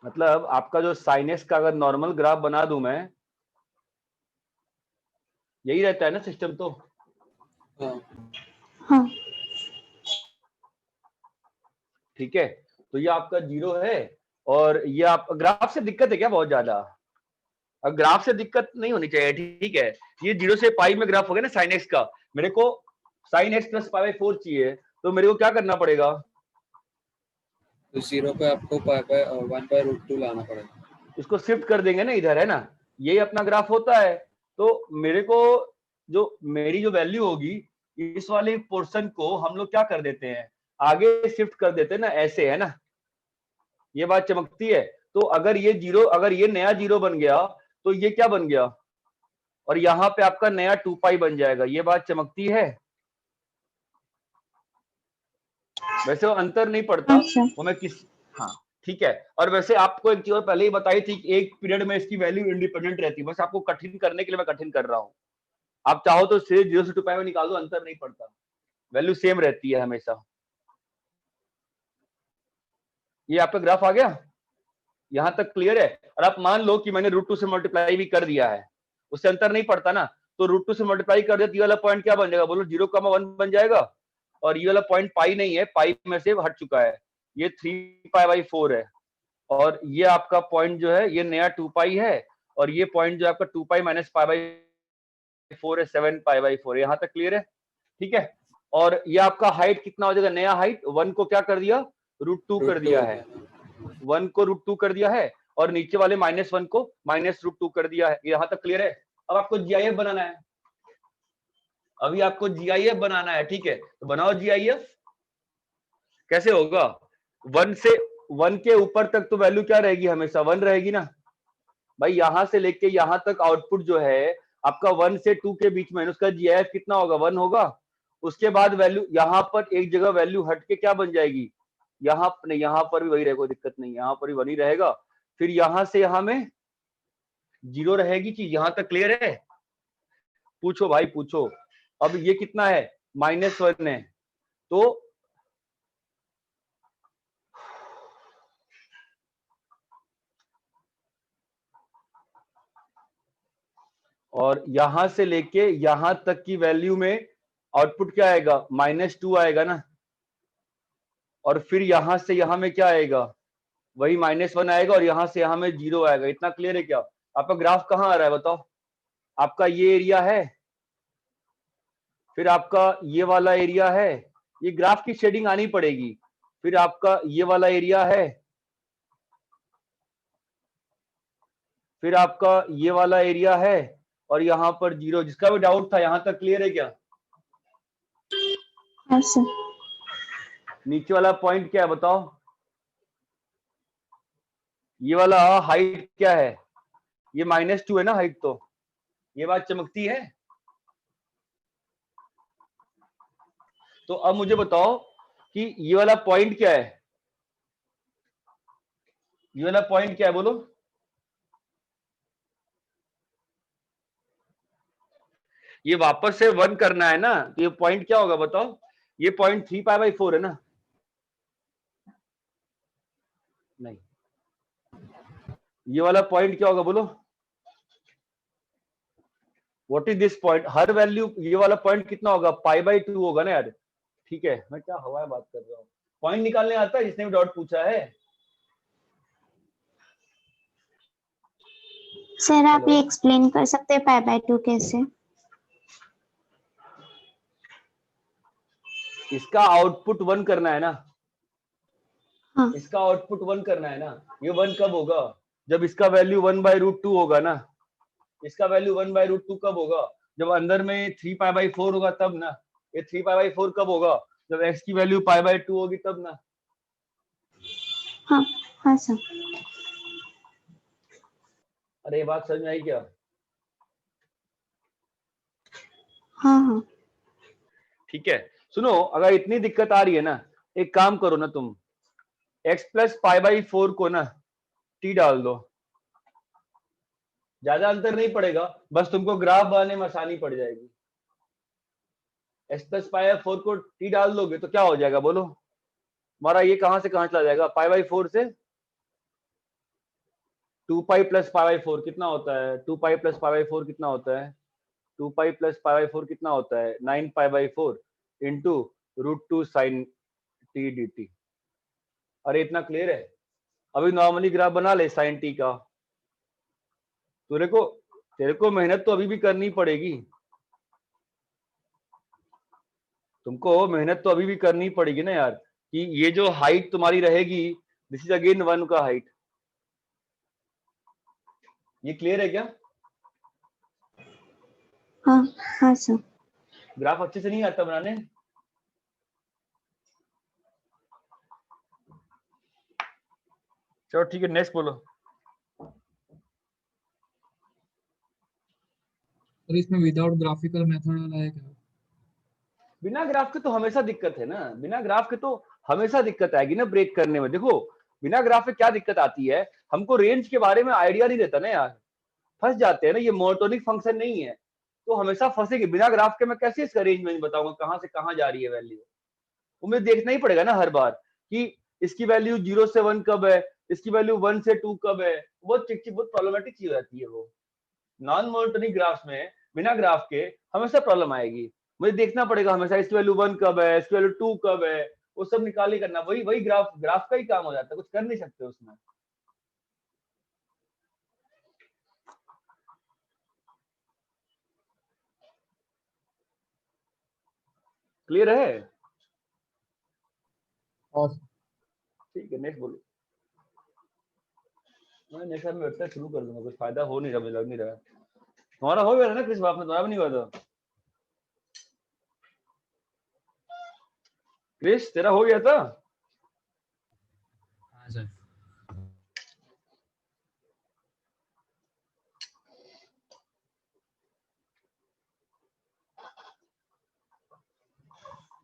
मतलब आपका जो साइन x का अगर नॉर्मल ग्राफ बना दूं मैं, यही रहता है ना सिस्टम तो।
हाँ।
ठीक है, तो ये आपका 0 है, और ये आप ग्राफ से दिक्कत है क्या बहुत ज्यादा? अब ग्राफ से दिक्कत नहीं होनी चाहिए, ठीक है। ये 0 से पाई में ग्राफ हो गया ना साइन एक्स का, मेरे को साइन एक्स प्लस π/4 चाहिए, तो मेरे को क्या करना पड़ेगा?
तो 0 पे आपको 1/√2 लाना पड़ेगा।
इसको शिफ्ट कर देंगे ना इधर, है ना, यही अपना ग्राफ होता है। तो मेरे को जो मेरी जो वैल्यू होगी, इस वाले पोर्शन को हम लोग क्या कर देते हैं, आगे शिफ्ट कर देते हैं ना, ऐसे, है ना, ये बात चमकती है। तो अगर ये 0, अगर ये नया 0 बन गया तो ये क्या बन गया, और यहाँ पे आपका नया 2 पाई बन जाएगा। ये बात चमकती है। वैसे वो अंतर नहीं पड़ता, वो मैं किस, हाँ ठीक है। और वैसे आपको एक चीज और पहले ही बताई थी कि एक पीरियड में इसकी वैल्यू इंडिपेंडेंट रहती है, बस आपको कठिन करने के लिए मैं कठिन कर रहा हूँ। आप चाहो तो सीधे 0 से 2 पाई में निकाल दो, अंतर नहीं पड़ता, वैल्यू सेम रहती है हमेशा। ये आपका ग्राफ आ गया, यहां तक क्लियर है? और आप मान लो कि मैंने √2 से मल्टीप्लाई भी कर दिया है, उससे अंतर नहीं पड़ता ना, तो √2 से मल्टीप्लाई कर दिया तो ये वाला पॉइंट क्या बन जाएगा, बोलो 0,1 बन जाएगा। और ये वाला पॉइंट पाई नहीं है, पाई में से हट चुका है, ये 3π/4 है। और ये आपका पॉइंट जो है ये नया 2 पाई है, और ये पॉइंट जो आपका 2 पाई माइनस π/4 है 7π/4। यहां तक क्लियर है? ठीक है, और ये आपका हाइट कितना हो जाएगा, नया हाइट 1 को क्या कर दिया, √2 कर दिया है, 1 को √2 कर दिया है, और नीचे वाले -1 को -√2 कर दिया है। यहां तक क्लियर है। अब आपको जीआईएफ बनाना है, अभी आपको जीआईएफ बनाना है, ठीक है, तो बनाओ जीआईएफ। कैसे होगा, 1 से 1 के ऊपर तक तो वैल्यू क्या रहेगी, हमेशा 1 रहेगी ना भाई। यहां से लेके यहां तक आउटपुट जो है आपका 1 से 2 के बीच में, उसका जीआईएफ कितना होगा, 1 होगा। उसके बाद वैल्यू यहां पर एक जगह वैल्यू हट के क्या बन जाएगी, यहां पर भी वही रहेगा, कोई दिक्कत नहीं, यहां पर भी 1 ही रहेगा। फिर यहां से यहां में 0 रहेगी चीज। यहां तक क्लियर है, पूछो भाई पूछो। अब ये कितना है, -1 है, तो और यहां से लेके यहां तक की वैल्यू में आउटपुट क्या आएगा, -2 आएगा ना। और फिर यहां से यहां में क्या आएगा, वही -1 आएगा, और यहां से यहां में 0 आएगा। इतना क्लियर है क्या। आपका ग्राफ कहां आ रहा है बताओ, आपका ये एरिया है, फिर आपका ये वाला एरिया है, ये ग्राफ की शेडिंग आनी पड़ेगी। फिर आपका ये वाला एरिया है, फिर आपका ये वाला एरिया है, और यहां पर 0। जिसका भी डाउट था यहां तक क्लियर है क्या।
हाँ सर।
नीचे वाला पॉइंट क्या है बताओ, ये वाला हाइट क्या है, ये -2 है ना हाइट, तो ये बात चमकती है। तो अब मुझे बताओ कि ये वाला पॉइंट क्या है, ये वाला पॉइंट क्या है बोलो। ये वापस से 1 करना है ना, तो ये पॉइंट क्या होगा बताओ, ये पॉइंट 3π/4 है ना, नहीं, ये वाला पॉइंट क्या होगा बोलो, what is this point, her value ये वाला पॉइंट कितना होगा, π/2 होगा ना यार। ठीक है, मैं क्या हवा बात कर रहा हूँ, पॉइंट निकालने आता है जिसने भी डाउट पूछा है।
सर आप
हेलो?
ये एक्सप्लेन कर सकते हैं π/2 कैसे।
इसका आउटपुट 1 करना है ना,
हाँ।
इसका आउटपुट 1 करना है ना। ये 1 कब होगा, जब इसका वैल्यू 1/√2 होगा ना। इसका वैल्यू 1/√2 कब होगा, जब अंदर में 3π/4 होगा तब ना। ये 3π/4 कब होगा, जब x की वैल्यू π/2 होगी तब ना।
हाँ हाँ सर।
अरे ये बात समझ में आई क्या।
हाँ हाँ।
ठीक है, सुनो, अगर इतनी दिक्कत आ रही है ना, एक काम करो ना तुम, x + π/4 को ना t डाल दो, ज्यादा अंतर नहीं पड़ेगा, बस तुमको ग्राफ बनाने में आसानी पड़ जाएगी। x + π/4 को t डाल दोगे तो क्या हो जाएगा बोलो, हमारा ये कहां से कहां चला जाएगा, π/4 से 2π + π/4 कितना होता है, 2π + π/4 कितना होता है, 2π + π/4 कितना होता है, 9π/4 इंटू √2 sin t dt। अरे इतना क्लियर है। अभी नॉर्मली ग्राफ बना ले sin t का, तेरे को मेहनत तो अभी भी करनी पड़ेगी, तुमको मेहनत तो अभी भी करनी पड़ेगी ना यार, कि ये जो हाइट तुम्हारी रहेगी, दिस इज अगेन 1 का हाइट। ये क्लियर है क्या।
हाँ हाँ सर।
ग्राफ अच्छे से नहीं आता बनाने। चलो ठीक है, नेक्स्ट बोलो।
और इसमें विदाउट ग्राफिकल मेथड वाला है क्या।
बिना ग्राफ के तो हमेशा दिक्कत है ना, बिना ग्राफ के तो हमेशा दिक्कत आएगी ना ब्रेक करने में। देखो बिना ग्राफ के क्या दिक्कत आती है, हमको रेंज के बारे में आइडिया नहीं रहता ना यार, फंस जाते हैं ना। ये मोनोटोनिक फंक्शन नहीं है तो हमेशा फंसेगी। बिना ग्राफ के मैं कैसे इसका रेंज में बताऊंगा कहां से कहां जा रही है वैल्यू, वो मुझे देखना ही पड़ेगा ना हर बार कि इसकी वैल्यू 0 से 1 कब है, इसकी वैल्यू 1 से 2 कब है। बहुत चिक बहुत प्रॉब्लमेटिक चीज रहती है वो। नॉन मोनोटोनिक ग्राफ्स में बिना ग्राफ के हमेशा प्रॉब्लम आएगी। मुझे देखना पड़ेगा हमेशा इसकी वैल्यू 1 कब है, इसकी वैल्यू 2 कब है, वो सब निकाल ही करना। वही वही ग्राफ का ही काम हो जाता है, कुछ कर नहीं सकते उसमें। क्लियर है?
और
ठीक है, नेक्स्ट बोलो। मैं नेक्स्ट टाइम वेबसाइट शुरू कर दूंगा, कुछ फायदा हो नहीं रहा, मुझे लग नहीं रहा। तुम्हारा हो गया था ना क्रिस, बाप में तुम्हारा भी नहीं हुआ था? क्रिस तेरा हो गया था?
हाँ सर।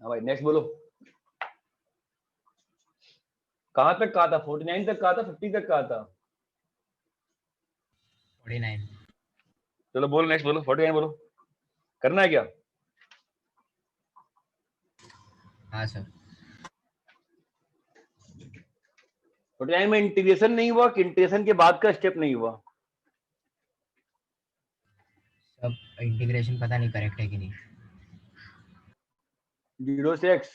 हाँ भाई, नेक्स्ट बोलो। कहाँ तक कहा था? 49 तक कहा था, 50 तक कहा था?
49।
चलो बोलो, नेक्स्ट बोलो, 49 बोलो। करना है क्या?
हाँ सर।
49 में इंटीग्रेशन नहीं हुआ कि इंटीग्रेशन के बाद का स्टेप नहीं हुआ?
सब इंटीग्रेशन पता नहीं करेक्ट है कि नहीं।
0 से x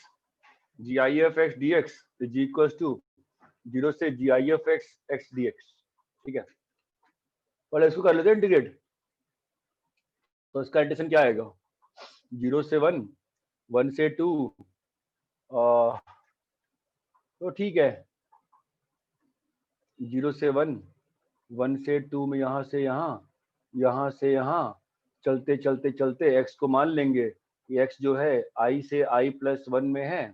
gif x dx is equal to 0 से gif x x dx। ठीक है, पहले इसको कर लेते हैं इंटीग्रेट। तो इसका इंटीग्रेशन क्या आएगा? 0 से 1, 1 से 2, तो ठीक है 0 से 1, 1 से 2 में यहाँ से यहाँ, यहाँ से यहाँ, चलते चलते चलते x को मान लेंगे कि x जो है i से i+1 में है,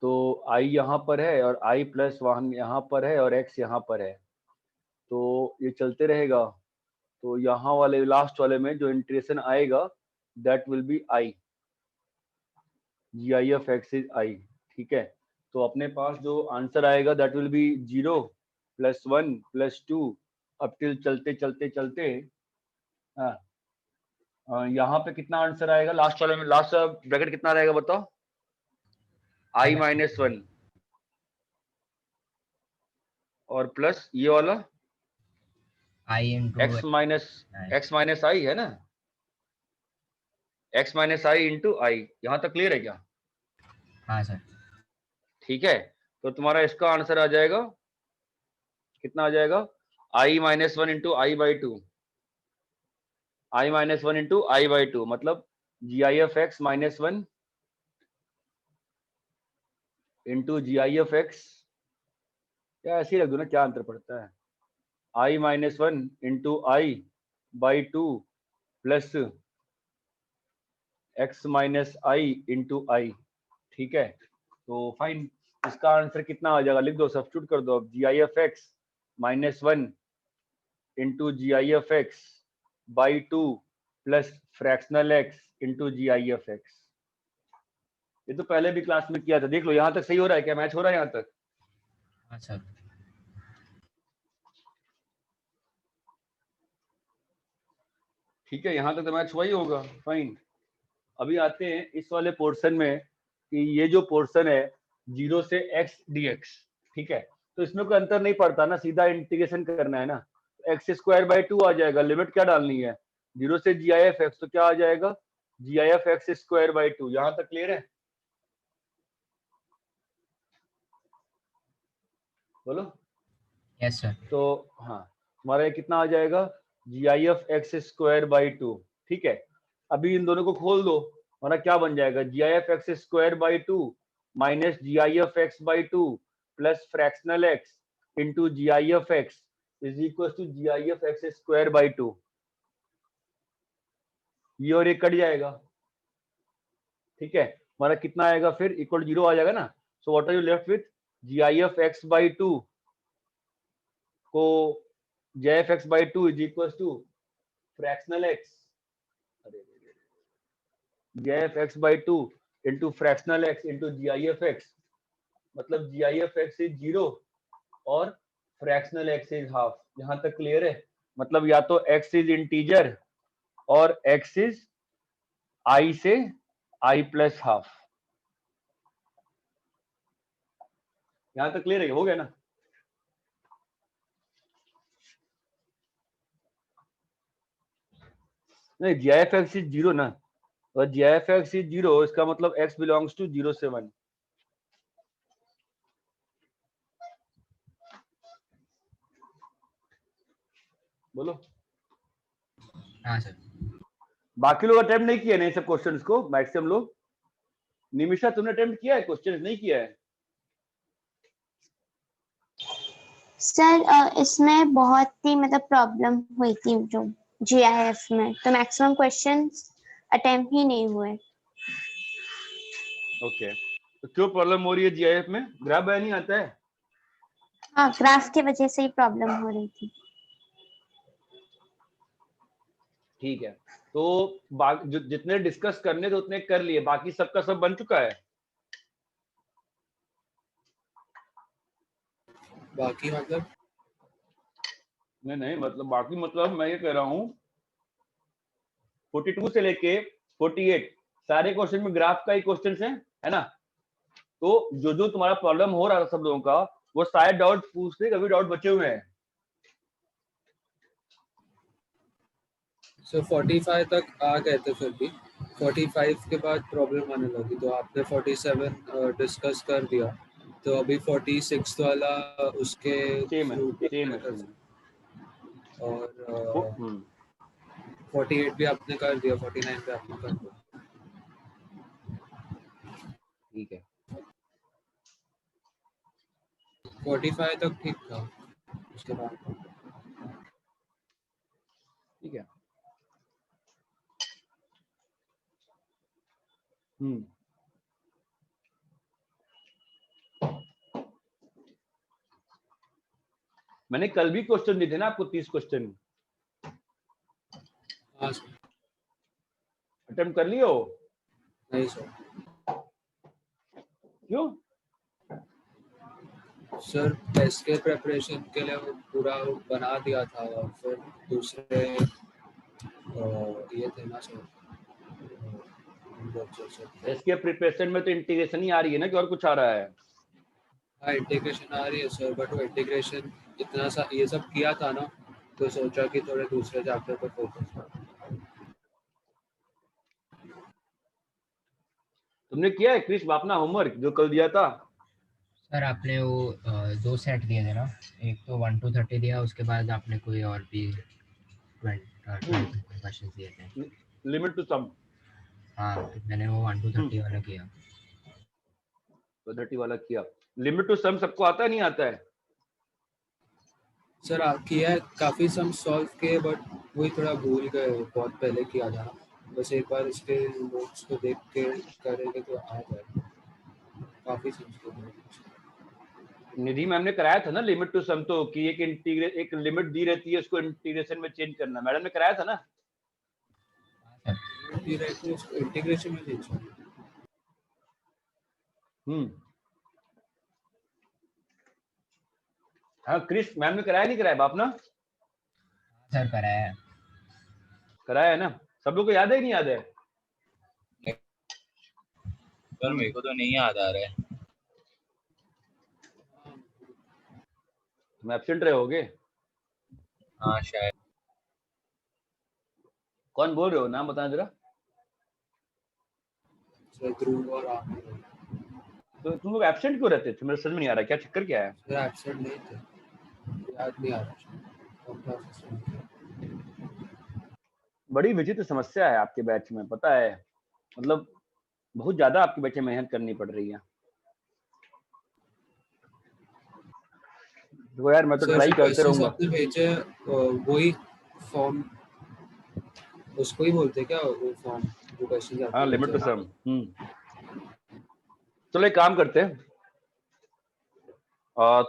तो i यहाँ पर है और i+1 यहाँ पर है और x यहाँ पर है, तो ये चलते रहेगा। तो यहाँ वाले लास्ट वाले में जो इंटीग्रेशन आएगा that will B i, gif x is i। ठीक है, तो अपने पास जो आंसर आएगा दैट विल बी 0 + 1 + 2 अब टिल चलते चलते चलते यहाँ पे कितना आंसर आएगा लास्ट वाले में? लास्ट ब्रैकेट कितना रहेगा बताओ? i-1 और प्लस ये वाला
I into
x minus i है ना, x minus i into i। यहाँ तक क्लियर है क्या?
हाँ सर।
ठीक है, तो तुम्हारा इसका आंसर आ जाएगा, कितना आ जाएगा? i-1 into i/2, i-1 into i/2 मतलब gif x -1 into gif x, या ऐसे ही रख दो ना, क्या अंतर पड़ता है? i-1 into i/2 plus x minus i into i। ठीक है, तो फाइन, इसका आंसर कितना आ जाएगा? लिख दो, सब्स्टिट्यूट कर दो अब। gif x -1 into gif x/2 plus fractional x into gif x। ये तो पहले भी क्लास में किया था, देख लो। यहाँ तक सही हो रहा है क्या? मैच हो रहा है यहाँ तक?
हाँ सर।
ठीक है, यहाँ तक तो मैच हुआ ही होगा। फाइन, अभी आते हैं इस वाले पोर्शन में कि ये जो पोर्शन है 0 से x dx, ठीक है, तो इसमें कोई अंतर नहीं पड़ता ना, सीधा इंटीग्रेशन करना है ना। x²/2 आ जाएगा, लिमिट क्या डालनी है? 0 से gif x, तो क्या आ जाएगा? gif x²/2। यहाँ तक क्लियर है? बोलो।
Yes sir.
तो हाँ, हमारा ये कितना आ जाएगा? gif x²/2। ठीक है, अभी इन दोनों को खोल दो, हमारा क्या बन जाएगा? gif x²/2 minus gif x/2 plus fractional x into gif x is equal to gif x²/2। ये और ये कट जाएगा। ठीक है, हमारा कितना आएगा फिर? इक्वल 0 आ जाएगा ना। So what are you left with? gif x/2 को gif x/2 is equal to fractional x, gif x/2 into fractional x into gif x, मतलब gif x इज 0 और फ्रैक्शनल x इज हाफ। यहाँ तक clear है? मतलब या तो x is integer और x इज i से i+½ यहाँ तक क्लियर है? हो गया ना? नहीं, gif x इज 0 ना, और gif x इज 0 इसका मतलब x बिलोंग्स टू 0 से 1। बोलो।
हाँ सर।
बाकी लोग अटेम्प्ट नहीं किए नहीं सब क्वेश्चंस को, मैक्सिमम लोग। निमिषा तुमने अटेम्प्ट किया है क्वेश्चन? नहीं किया है?
सर इसमें बहुत ही मतलब प्रॉब्लम हुई थी जो जीआईएफ में, तो मैक्सिमम क्वेश्चंस अटेम्प्ट ही नहीं हुए।
ओके, तो क्यों प्रॉब्लम हो रही है जीआईएफ में? ग्राफ बनाया नहीं आता है?
हाँ, ग्राफ की वजह से ही प्रॉब्लम हो रही थी।
ठीक है, तो जितने डिस्कस करने थे उतने कर लिए, बाकी सबका सब बन चुका है।
बाकी मतलब
नहीं मतलब बाकी मतलब मैं ये कह रहा हूँ 42 से लेके 48 सारे क्वेश्चन में ग्राफ का ही क्वेश्चन है ना? तो जो तुम्हारा प्रॉब्लम हो रहा था सब लोगों का, वो शायद डाउट पूछते, कभी डाउट बचे हुए हैं।
सो 45 तक आ गए थे, फिर भी 45 के बाद प्रॉब्लम आने लगी, तो आपने 47 डिस्कस कर दिया, तो अभी 46 वाला उसके
सेम है,
through
सेम है,
कर
सेम है।
और 48 भी आपने कर दिया, 49 भी आपने कर दिया।
ठीक है,
45 तक ठीक था, उसके बाद
ठीक है। मैंने कल भी क्वेश्चन दिए थे ना आपको, 30 क्वेश्चन।
हाँ
अटेम्प्ट कर लियो?
नहीं सर।
क्यों?
सर टेस्ट के प्रिपरेशन के लिए वो पूरा बना दिया था, और फिर दूसरे ये थे ना सर,
इसके प्रिपरेशन में तो इंटीग्रेशन ही आ रही है ना, कि और कुछ आ रहा है?
हाँ इंटीग्रेशन आ रही है सर, बट वो इंटीग्रेशन इतना सा ये सब किया था ना, तो सोचा कि थोड़े दूसरे चैप्टर पर फोकस करें।
तुमने किया है क्रिश अपना होमवर्क जो कल दिया था?
सर आपने वो 2 सेट दिए थे ना, एक तो 1 to 30 दिया, उसके बाद आपने कोई और भी 20 क्वेश्चन दिए थे।
लिमिट टू सम।
हाँ, तो मैंने वो 1 to 30 वाला किया।
तो 30 वाला किया। लिमिट टू सम सबको आता है, नहीं आता है?
सर किया है, काफी सम सॉल्व किए, बट वही थोड़ा भूल गए, बहुत पहले किया था। बस एक बार इसके नोट्स को देख के करेंगे तो आ जाएगा। काफी सम
निधि मैम ने कराया था ना लिमिट टू सम, तो कि एक लिमिट दी रहती है, उसको इंटीग्रेशन में चेंज करना। मैडम ने कराया था ना?
इंटीग्रेशन में चेंज।
हाँ क्रिश मैम ने कराया नहीं कराया बाप ना?
सर कराया है।
कराया है ना? सब लोग को याद है कि नहीं याद है?
पर मेरे को तो नहीं याद आ रहा है।
तुम एब्सेंट रहे होगे।
हाँ शायद।
कौन बोल रहे हो, नाम बताना जरा।
ध्रुव और आप।
तो तुम लोग एब्सेंट क्यों रहते थे? मेरे समझ में नहीं आ रहा क्या चक्कर क्या है?
सर एब्सेंट नहीं थे, याद नहीं आ रहा।
बड़ी विचित्र समस्या है आपके बैच में, पता है, मतलब बहुत ज्यादा आपके बैच में मेहनत करनी पड़ रही है। तो यार मैं तो ट्राई करते रहूंगा।
आपने भेजे वही फॉर्म, उसको ही बोलते क्या वो फॉर्म, वो क्वेश्चन?
हाँ लिमिट टू सम। चलो एक काम करते हैं,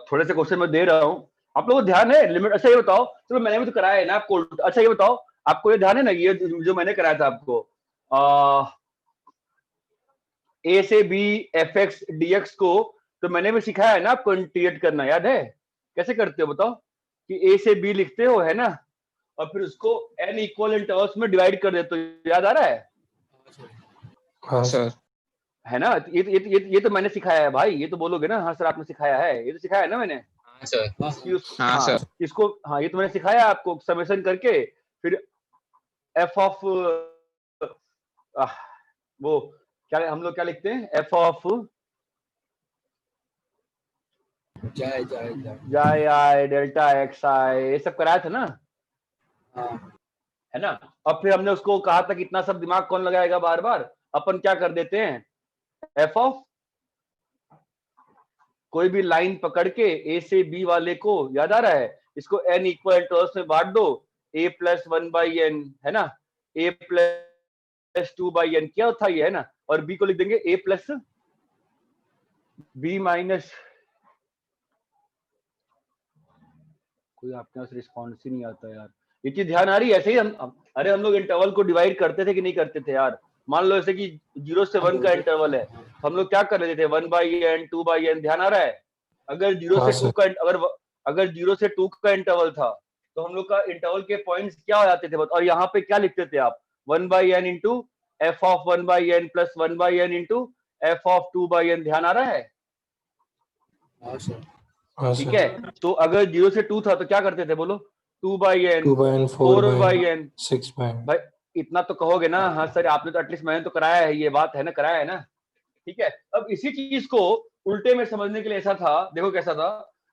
थोड़े से क्वेश्चन मैं दे रहा हूँ, आप लोगों को ध्यान है लिमिट? अच्छा ये बताओ, चलो मैंने भी तो कराया है ना आपको। अच्छा ये बताओ, आपको ये ध्यान है ना, ये जो मैंने कराया था आपको, ए से b f x d x को, तो मैंने भी सिखाया है ना आपको इंटीग्रेट करना, याद है? कैसे करते हो बताओ? कि ए से बी लिखते हो है ना, और फिर उसको n इक्वल इंटर्वल्स में डिवाइड कर देते हो, याद आ रहा है?
हाँ सर।
है ना? ये तो मैंने सिखाया है भाई, ये तो बोलोगे ना हाँ सर आपने सिखाया है, ये तो सिखाया है ना मैंने।
हाँ सर।
हाँ सर। इसको हाँ ये तो मैंने सिखाया आपको, समेशन करके फिर एफ ऑफ वो क्या हम लोग क्या लिखते हैं, एफ ऑफ जाए आई डेल्टा एक्स आई, ये सब कराया था ना?
हाँ
है ना। अब फिर हमने उसको कहा था कि इतना सब दिमाग कौन लगाएगा बार बार, अपन क्या कर देते हैं, एफ ऑफ कोई भी लाइन पकड़ के ए से बी वाले को, याद आ रहा है, इसको n इक्वल इंटरवल्स में बांट दो, a प्लस 1/n है ना, a प्लस 2/n क्या था ये, है ना, और b को लिख देंगे a प्लस b माइनस, कोई आपके पास रिस्पॉन्स ही नहीं आता यार, ये चीज ध्यान आ रही है। ऐसे ही अरे हम लोग इंटरवल को डिवाइड करते थे कि नहीं करते थे यार, मान लो जैसे कि 0 से 1 का इंटरवल है, तो हम लोग क्या कर रहे थे, 1/n 2/n, ध्यान आ रहा है। अगर 0 से 2 का अगर 0 से 2 का इंटरवल था तो हम लोग का इंटरवल के पॉइंट्स क्या हो जाते थे, और यहाँ पे क्या लिखते थे आप, 1/n into f of 1/n plus 1/n into f of 2/n, ध्यान आ रहा है।
हाँ सर।
ठीक है, तो अगर 0 से 2 था तो क्या करते थे बोलो, 2/n 4/n
6/n।
भाई इतना तो कहोगे ना, हाँ सर आपने तो एटलीस्ट, मैंने तो कराया है, ये बात है ना, कराया है ना। ठीक है, अब इसी चीज को उल्टे में समझने के लिए ऐसा था, देखो कैसा था,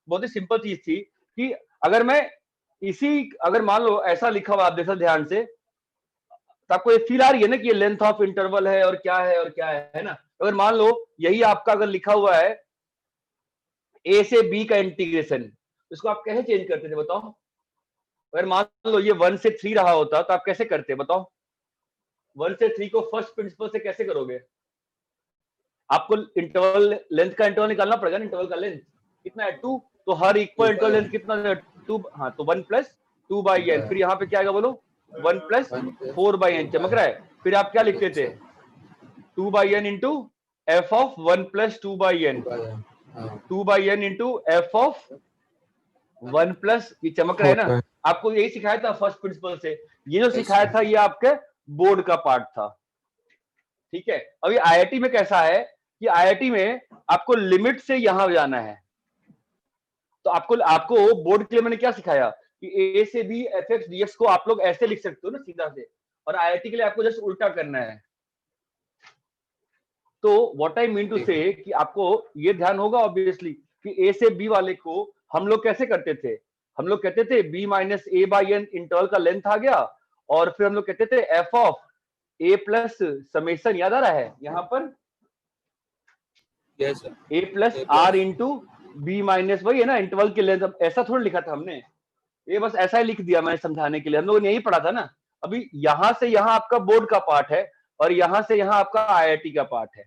बहुत ही सिंपल चीज थी कि अगर मैं अगर मान लो ऐसा लिखा हुआ, आप देखो ध्यान से, तो आपको ये फील आ रही है ना कि ये लेंथ ऑफ इंटरवल है और क्या है और क्या है ना। अगर मान लो यही आपका अगर लिखा हुआ है ए से बी का इंटीग्रेशन, इसको आप कैसे चेंज करते थे बताओ। अगर मान लो ये 1 से 3 रहा होता तो आप कैसे करते बताओ, 1 से 3 को फर्स्ट प्रिंसिपल से कैसे करोगे, आपको इंटरवल लेंथ का इंटरवल निकालना पड़ेगा ना, इंटरवल का लेंथ कितना है 2, तो हर इक्वल इंटरवल लेंथ कितना है 2, हाँ तो 1 प्लस 2/n, फिर यहाँ पे क्या आएगा बोलो 1 प्लस 4/n, चमक रहा है। फिर आप क्या लिखते थे 2/n into f of 1 plus 2/n, 2/n into f of 1 plus, ये चमक रहा है ना। आपको यही सिखाया था फर्स्ट प्रिंसिपल से, ये जो सिखाया था ये आपके बोर्ड का पार्ट था। ठीक है, अभी आईआईटी में कैसा है कि आईआईटी में आपको लिमिट से यहां जाना है, तो आपको बोर्ड के लिए मैंने क्या सिखाया कि ए से b f x d x को आप लोग ऐसे लिख सकते हो ना सीधा से, और आईआईटी के लिए आपको जस्ट उल्टा करना है। तो व्हाट आई मीन टू से कि आपको ये ध्यान होगा ऑब्वियसली कि ए से बी वाले को हम लोग कैसे करते थे, हम लोग कहते थे b माइनस a/n इंटरवल का लेंथ आ गया, और फिर हम लोग कहते थे f of a plus summation, याद आ रहा है यहाँ पर
yes sir,
a plus r into b minus, वही है ना इंटरवल की लेंथ। ऐसा थोड़ा लिखा था हमने, ये बस ऐसा ही लिख दिया मैंने समझाने के लिए, हम लोगों ने यही पढ़ा था ना। अभी यहां से यहां आपका बोर्ड का पार्ट है और यहां से यहां आपका आईआईटी का पार्ट है,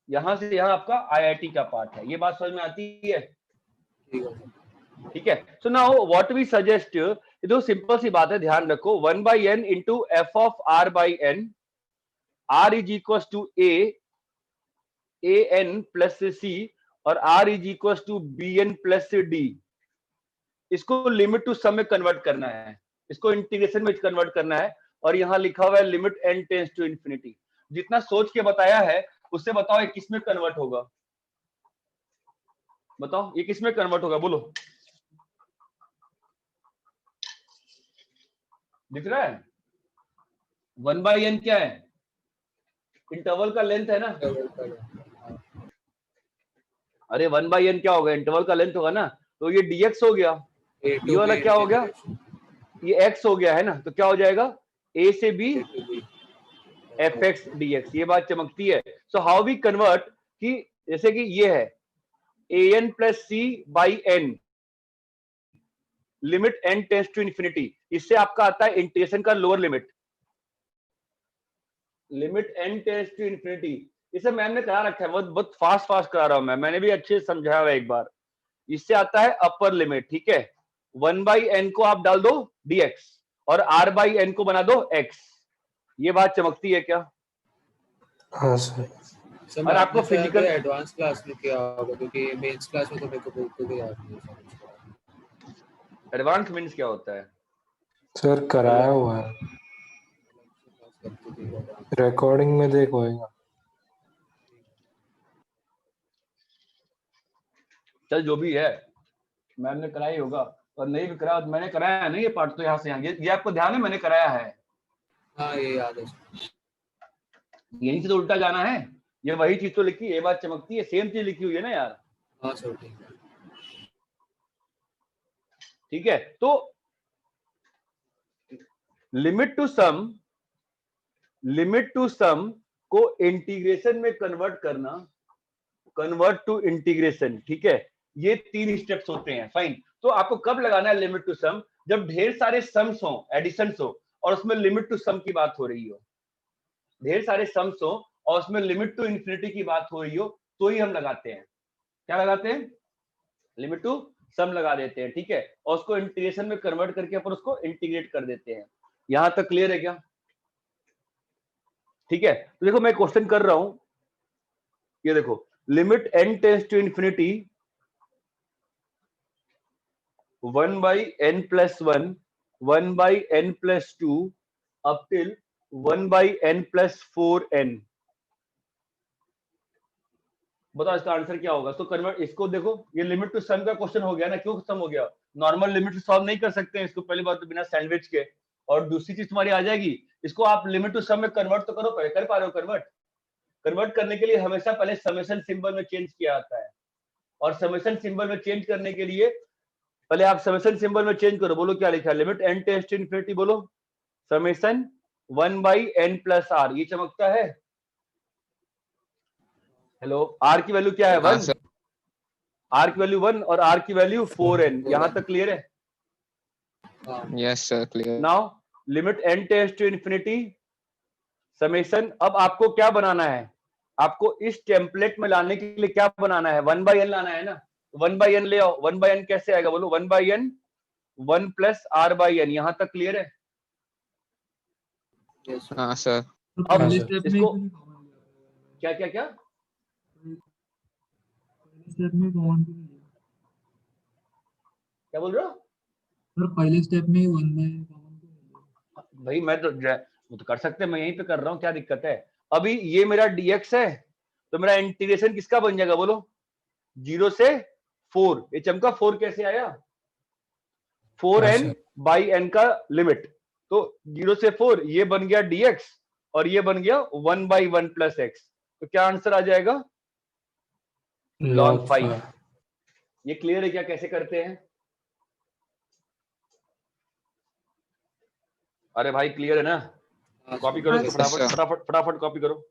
यहां से यहां आपका आईआईटी का पार्ट है, ये बात समझ में आती है। ठीक है, so now what we suggest, ये तो सिंपल सी बात है, ध्यान रखो 1/n into f of r/n, r is equal to an plus c और r is equal to bn plus d। इसको लिमिट टू सम में कन्वर्ट करना है, इसको इंटीग्रेशन में कन्वर्ट करना है, और यहां लिखा हुआ है limit n tends to infinity. जितना सोच के बताया है उससे बताओ ये किस में कन्वर्ट होगा, बताओ ये किस में कन्वर्ट होगा बोलो, दिख रहा है 1/n क्या है, इंटरवल का लेंथ है ना। अरे 1/n क्या होगा, इंटरवल का लेंथ होगा ना, तो ये dx हो गया, ये वाला क्या हो गया, ये x हो गया है ना, तो क्या हो जाएगा a से b fx dx, ये बात चमकती है। सो हाउ वी कन्वर्ट, कि जैसे कि ये है an plus c by n, limit n tends to infinity, इससे आपका आता है इंटीग्रेशन का lower limit, limit n tends to infinity. इसे मैम ने करा रखा है, बहुत फास्ट करा रहा हूं मैं, मैंने भी अच्छे से समझाया हुआ एक बार। इससे आता है अपर लिमिट, ठीक है, 1/n को आप डाल दो dx और r/n को बना दो x, ये बात चमकती है क्या।
हाँ सर।
और आपको फिजिकल
एडवांस क्लास में क्या होगा, क्योंकि मेंस क्लास में तो मेरे को बिल्कुल भी याद नहीं है।
एडवांस मींस क्या होता है
सर कराया हुआ है, रिकॉर्डिंग में देखोएगा।
चल जो भी है मैम ने कराया ही होगा, और नहीं भी कराया मैंने कराया है ना, ये पार्ट तो यहाँ से यहाँ, ये आपको ध्यान है मैंने कराया है।
हाँ ये याद है,
यहीं से तो उल्टा जाना है, ये वही चीज तो लिखी है, ये बात चमकती है, सेम चीज लिखी हुई है ना यार।
हाँ सर ठीक है।
ठीक है, तो लिमिट टू सम को इंटीग्रेशन में कन्वर्ट टू इंटीग्रेशन, ठीक है, ये 3 स्टेप्स होते हैं। फाइन, तो आपको कब लगाना है लिमिट टू सम? जब ढेर सारे सम्स हो, एडिशंस हो, और उसमें लिमिट टू सम की बात हो रही हो, ढेर सारे सम्स हो और उसमें लिमिट टू इंफिनिटी की बात हो रही हो, तो ही हम लगाते हैं। क्या लगाते हैं? लिमिट टू सम लगा देते हैं, ठीक है, और उसको इंटीग्रेशन में कन्वर्ट करके अपन उसको इंटीग्रेट कर देते हैं। यहां तक क्लियर है क्या? ठीक है, तो देखो मैं क्वेश्चन कर रहा हूं, ये देखो, limit n tends to infinity 1/n+1 1/n+2 up till 1/n+4n। बताओ इसका आंसर क्या होगा? तो कन्वर्ट, इसको देखो, ये लिमिट टू सम का क्वेश्चन हो गया ना। क्यों सम हो गया? नॉर्मल लिमिट से सॉल्व नहीं कर सकते हैं इसको, पहली बात तो बिना सैंडविच के, और दूसरी चीज तुम्हारी आ जाएगी, इसको आप लिमिट टू सम में कन्वर्ट तो करो, पहले कर पा रहे हो कन्वर्ट? कन्वर्ट करने के लिए हमेशा पहले समेशन सिंबल में चेंज किया जाता है, और समेशन सिंबल में चेंज करने के लिए पहले आप समेशन सिंबल में चेंज करो। बोलो क्या लिखा है? Limit n tends to infinity, बोलो समेशन 1/n+r। ये चमकता है? हेलो, r की वैल्यू क्या है? 1। r की वैल्यू 1 और r की वैल्यू 4n। यहां तक क्लियर है?
Yes sir, clear.
Now limit n tends to infinity summation, अब आपको क्या बनाना है? आपको इस टेम्पलेट में लाने के लिए क्या बनाना है? 1/n लाना है ना। 1/n ले आओ। 1/n कैसे आएगा? बोलो 1/n 1+r/n। यहां तक क्लियर है?
हाँ सर।
अब
पहले स्टेप में
इसको क्या क्या क्या
स्टेप में कॉमन
क्या बोल रहे हो
सर? पहले स्टेप में 1/n कॉमन
भाई? मैं तो वो तो कर सकते हैं, मैं यहीं पे कर रहा हूँ, क्या दिक्कत है? अभी ये मेरा dx है, तो मेरा इंटीग्रेशन किसका बन जाएगा? बोलो 0 से 4। ये चमका 4 कैसे आया? 4n/n का लिमिट, तो 0 से 4 ये बन गया dx, और ये बन गया 1/1+x। तो क्या आंसर आ जाएगा? log 5। ये क्लियर है क्या कैसे करते हैं? अरे भाई क्लियर है ना? कॉपी करो इसको, फटाफट फटाफट फटाफट कॉपी करो।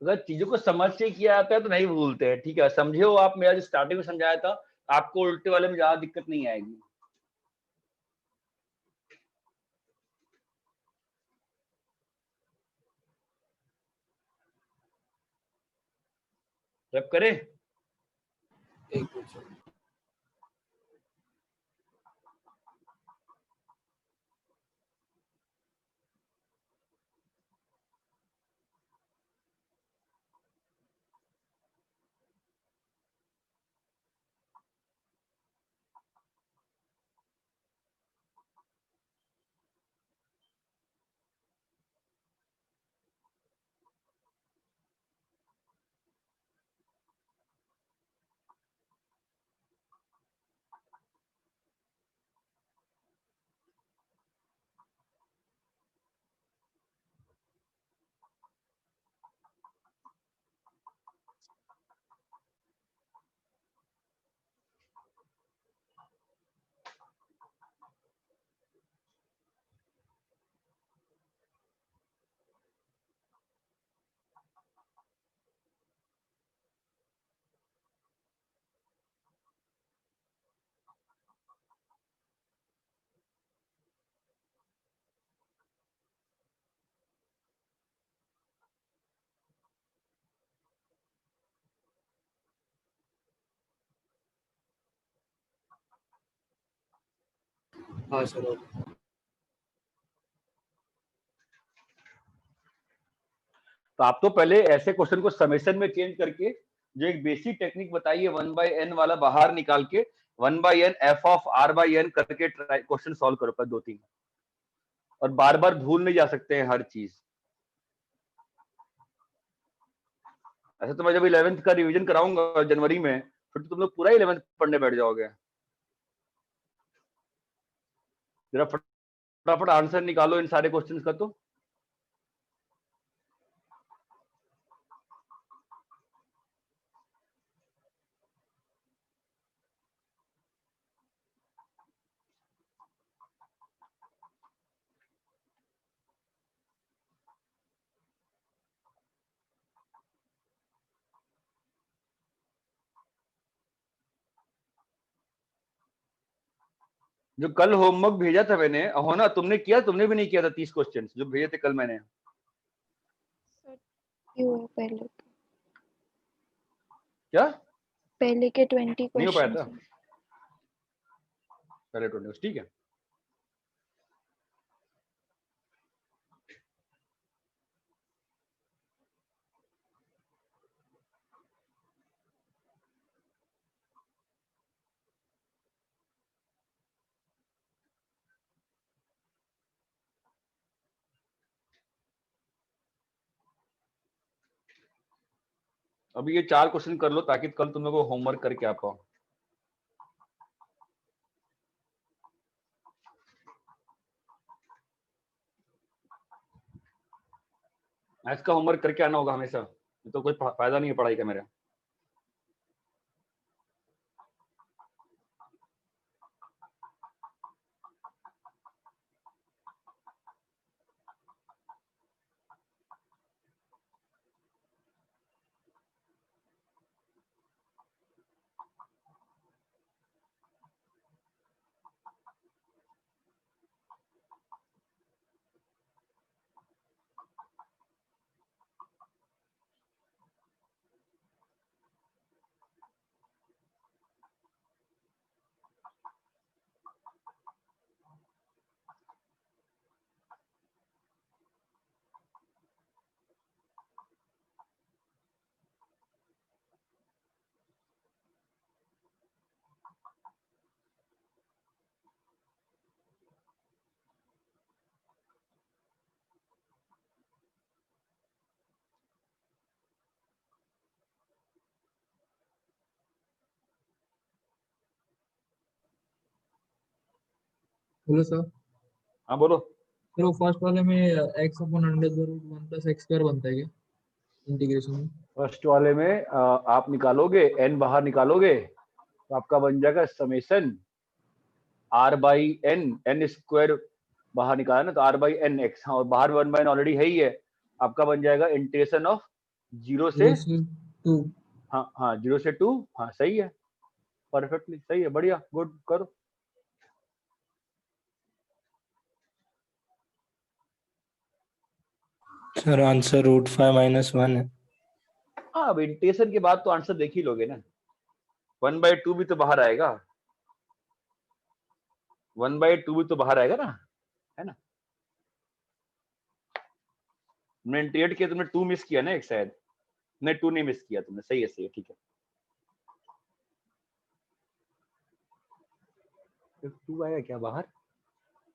अगर चीजों को समझ के किया जाता है तो नहीं भूलते हैं, ठीक है? समझे हो आप? मेरा जो स्टार्टिंग में समझाया था, आपको उल्टे वाले में ज्यादा दिक्कत नहीं आएगी। रब करें?
एक मिनट। हाँ सर ओके।
तो आप तो पहले ऐसे क्वेश्चन को समेशन में चेंज करके जो एक बेसिक टेक्निक बताई है 1/n वाला बाहर निकाल के 1/n f of r by n करके क्वेश्चन सॉल्व करो पर 2-3 और बार बार भूल नहीं जा सकते हैं हर चीज। ऐसे तो मैं जब 11th का रिवीजन कराऊंगा जनवरी में फिर तो तुम लोग पूरा 11th पढ़ने बैठ जाओगे। जरा फटाफट आंसर निकालो इन सारे क्वेश्चंस का। तो जो कल होमवर्क भेजा था मैंने हो ना, तुमने किया? तुमने भी नहीं किया था 30 क्वेश्चंस जो भेजे थे कल मैंने।
क्यों है पहले
क्या
पहले के 20
नहीं हो पाया था?
क्वेश्चन
पहले 20 ठीक है। अभी ये 4 क्वेश्चन कर लो ताकि कल तुम लोग को होमवर्क करके आ पाओ। मैथ्स का होमवर्क करके आना होगा हमेशा, नहीं तो कोई फायदा नहीं है पढ़ाई का मेरा।
बोलो सर।
हाँ बोलो।
चलो फर्स्ट वाले में x upon under the root 1 plus x square बनता है क्या इंटीग्रेशन में?
फर्स्ट वाले में आप निकालोगे n बाहर निकालोगे तो आपका बन जाएगा summation r by n square बाहर निकाला ना तो r बाई n x। हाँ और बाहर 1/n ऑलरेडी है ही है। आपका बन जाएगा इंटीग्रेशन ऑफ 0 से
2
हाँ 0 से 2। हाँ सही है, परफेक्टली सही है, बढ़िया गुड करो।
सर आंसर रूट 5 माइनस 1 है।
हाँ अब इंटीग्रेशन के बाद तो आंसर देख ही लोगे ना। 1/2 भी तो बाहर आएगा, 1/2 भी तो बाहर आएगा ना, है ना? तुमने इंटीग्रेट किया, तुमने 2 मिस किया ना एक शायद। नहीं 2 नहीं मिस किया तुमने, सही है ठीक है। 2 आएगा क्या बाहर?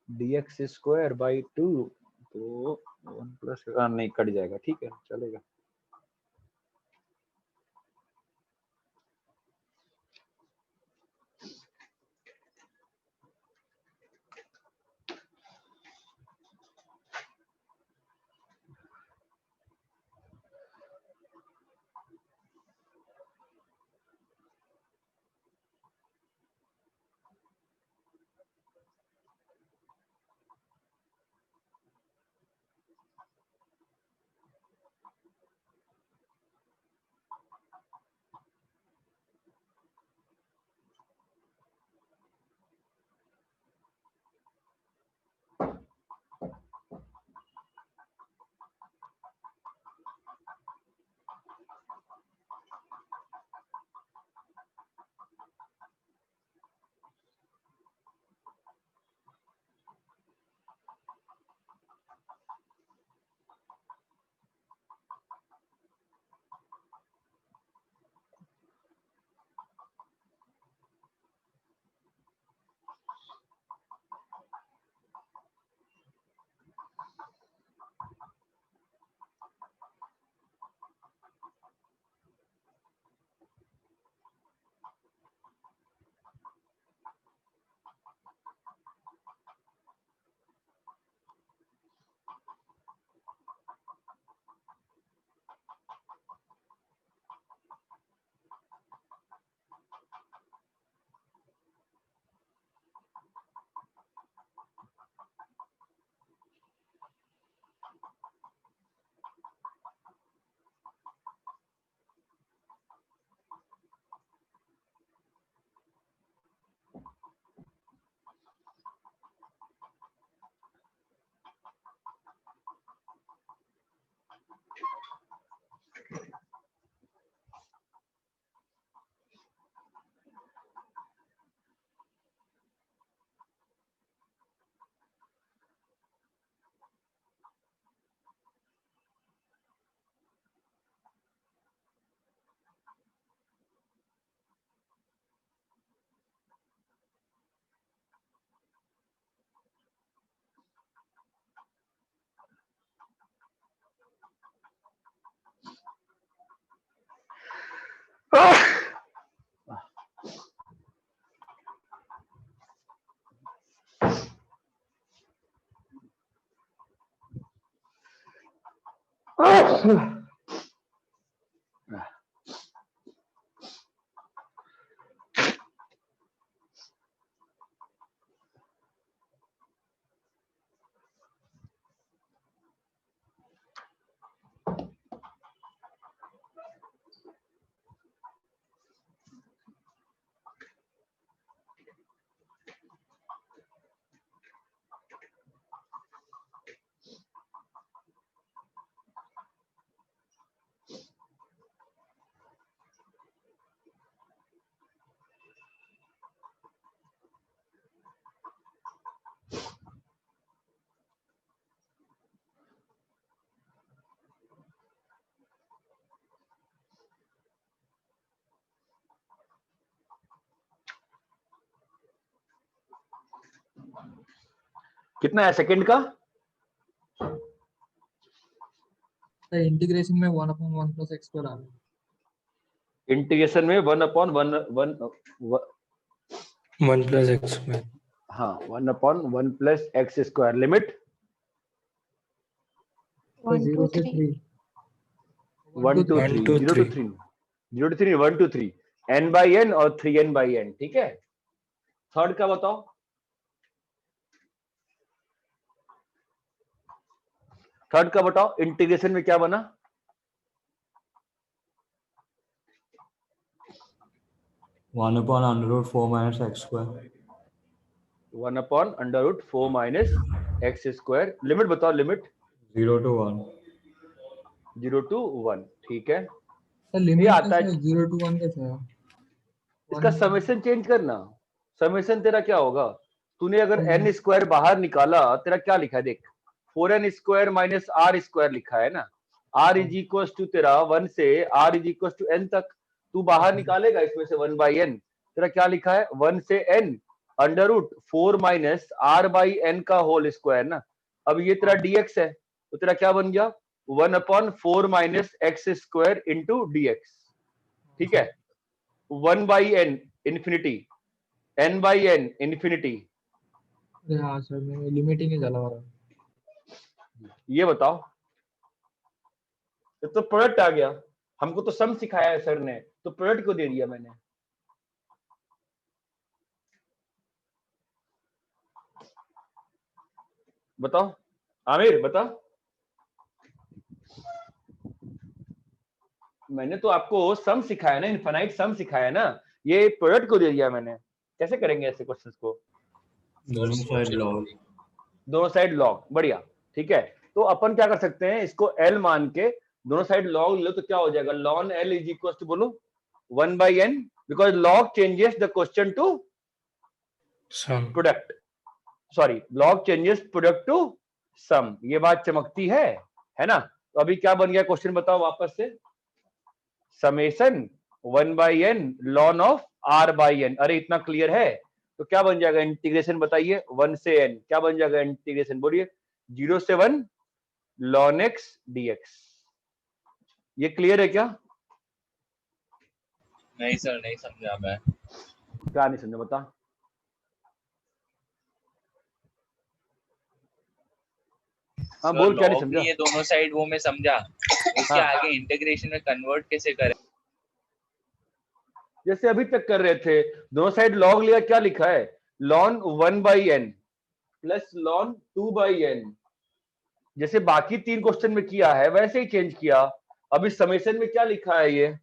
dx स्क्वायर बाई 2 तो 1 प्लस नहीं कट जाएगा, ठीक है चलेगा। कितना है सेकंड का?
इंटीग्रेशन में 1/1 प्लस एक्स स्क्वायर आ रहा है।
इंटीग्रेशन में 1/1
1 प्लस एक्स स्क्वायर।
हाँ 1/1 प्लस एक्स स्क्वायर लिमिट
1
0
2
से
3
3
1 2 3 0 to 3 0 to 3 1 to 3 n by n और 3n by n। ठीक है, थर्ड का बताओ। थर्ड का बताओ, इंटीग्रेशन में क्या बना?
1/√4 minus x square।
1/√4 minus x square. Limit बताओ, लिमिट
0 to 1।
0 to 1। ठीक है,
सर
ये
लिमिट
आता है।
कैसे 0 to 1 कैसे है?
इसका समेशन चेंज करना। समेशन तेरा क्या होगा? तूने अगर n स्क्वायर बाहर निकाला, तेरा क्या लिखा है देख, 4n square minus are square लिखा है ना। r इज इक्वल टू तेरा 1 से r is equal to n तक। तू बाहर निकालेगा इसमें से 1 बाई n, तेरा क्या लिखा है 1 से n √4 minus r by n का होल स्क्वायर ना। अब ये तेरा dx है, तो तेरा क्या बन गया 1/4 minus x square into dx। ठीक है, 1 बाई n infinity, n by n infinity.
हाँ सर मैं लिमिट ही नहीं डाला रहा।
ये बताओ, ये तो प्रोडक्ट आ गया। हमको तो सम सिखाया है सर ने, तो प्रोडक्ट को दे दिया मैंने। बताओ आमिर, बता। मैंने तो आपको सम सिखाया ना, इनफाइनाइट सम सिखाया ना, ये प्रोडक्ट को दे दिया मैंने। कैसे करेंगे ऐसे क्वेश्चंस को?
दोनों साइड लॉग।
दोनों साइड लॉग, बढ़िया। ठीक है, तो अपन क्या कर सकते हैं, इसको l मान के दोनों साइड लॉग लो, तो क्या हो जाएगा ln l is equal to बोलो 1 बाई n, because log changes the question to
sum.
Product, sorry log changes product to sum. ये बात चमकती है ना। तो अभी क्या बन गया क्वेश्चन बताओ वापस से, समेशन 1 बाई n ln of r by n। अरे इतना क्लियर है तो क्या बन जाएगा इंटीग्रेशन बताइए 1 से n, क्या बन जाएगा इंटीग्रेशन बोलिए 0 से 1 ln x dx। ये क्लियर है क्या?
नहीं सर, नहीं समझा मैं।
क्या नहीं समझा बता। हाँ बोल, क्या नहीं समझा?
ये दोनों साइड वो मैं समझा, उसके
हाँ।
आगे इंटीग्रेशन में कन्वर्ट कैसे करें?
जैसे अभी तक कर रहे थे, दोनों साइड लॉग लिया, क्या लिखा है ln 1 बाई n plus ln 2 by n। जैसे बाकी 3 क्वेश्चन में किया है वैसे ही चेंज किया। अभी समेशन में क्या लिखा है, ये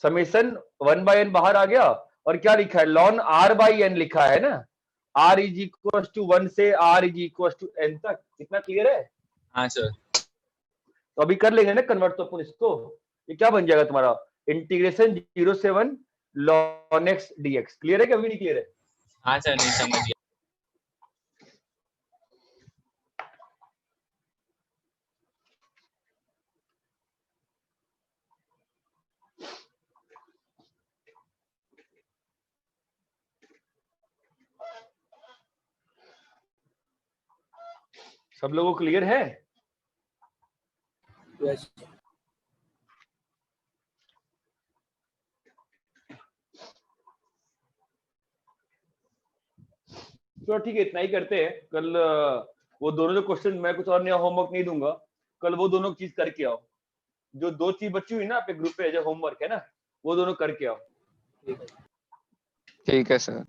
समेशन 1 बाई n बाहर आ गया, और क्या लिखा है ln r बाई n लिखा है ना। r इज इक्वल टू 1 से r is equal to n तक। कितना क्लियर है?
हाँ सर।
तो अभी कर लेंगे ना कन्वर्ट तो अपन इसको। ये क्या बन जाएगा तुम्हारा इंटीग्रेशन 0 से 1 ln x dx। क्लियर है कि अभी नहीं क्लियर है?
हाँ सर, नहीं समझ गया।
सब लोगों को क्लियर है?
यस
तो ठीक है, इतना ही करते हैं। कल वो दोनों जो क्वेश्चन, मैं कुछ और नया होमवर्क नहीं दूंगा, कल वो दोनों चीज करके आओ। जो 2 चीज बची हुई ना आपके ग्रुप पे जो होमवर्क है ना, वो दोनों करके आओ।
ठीक है सर।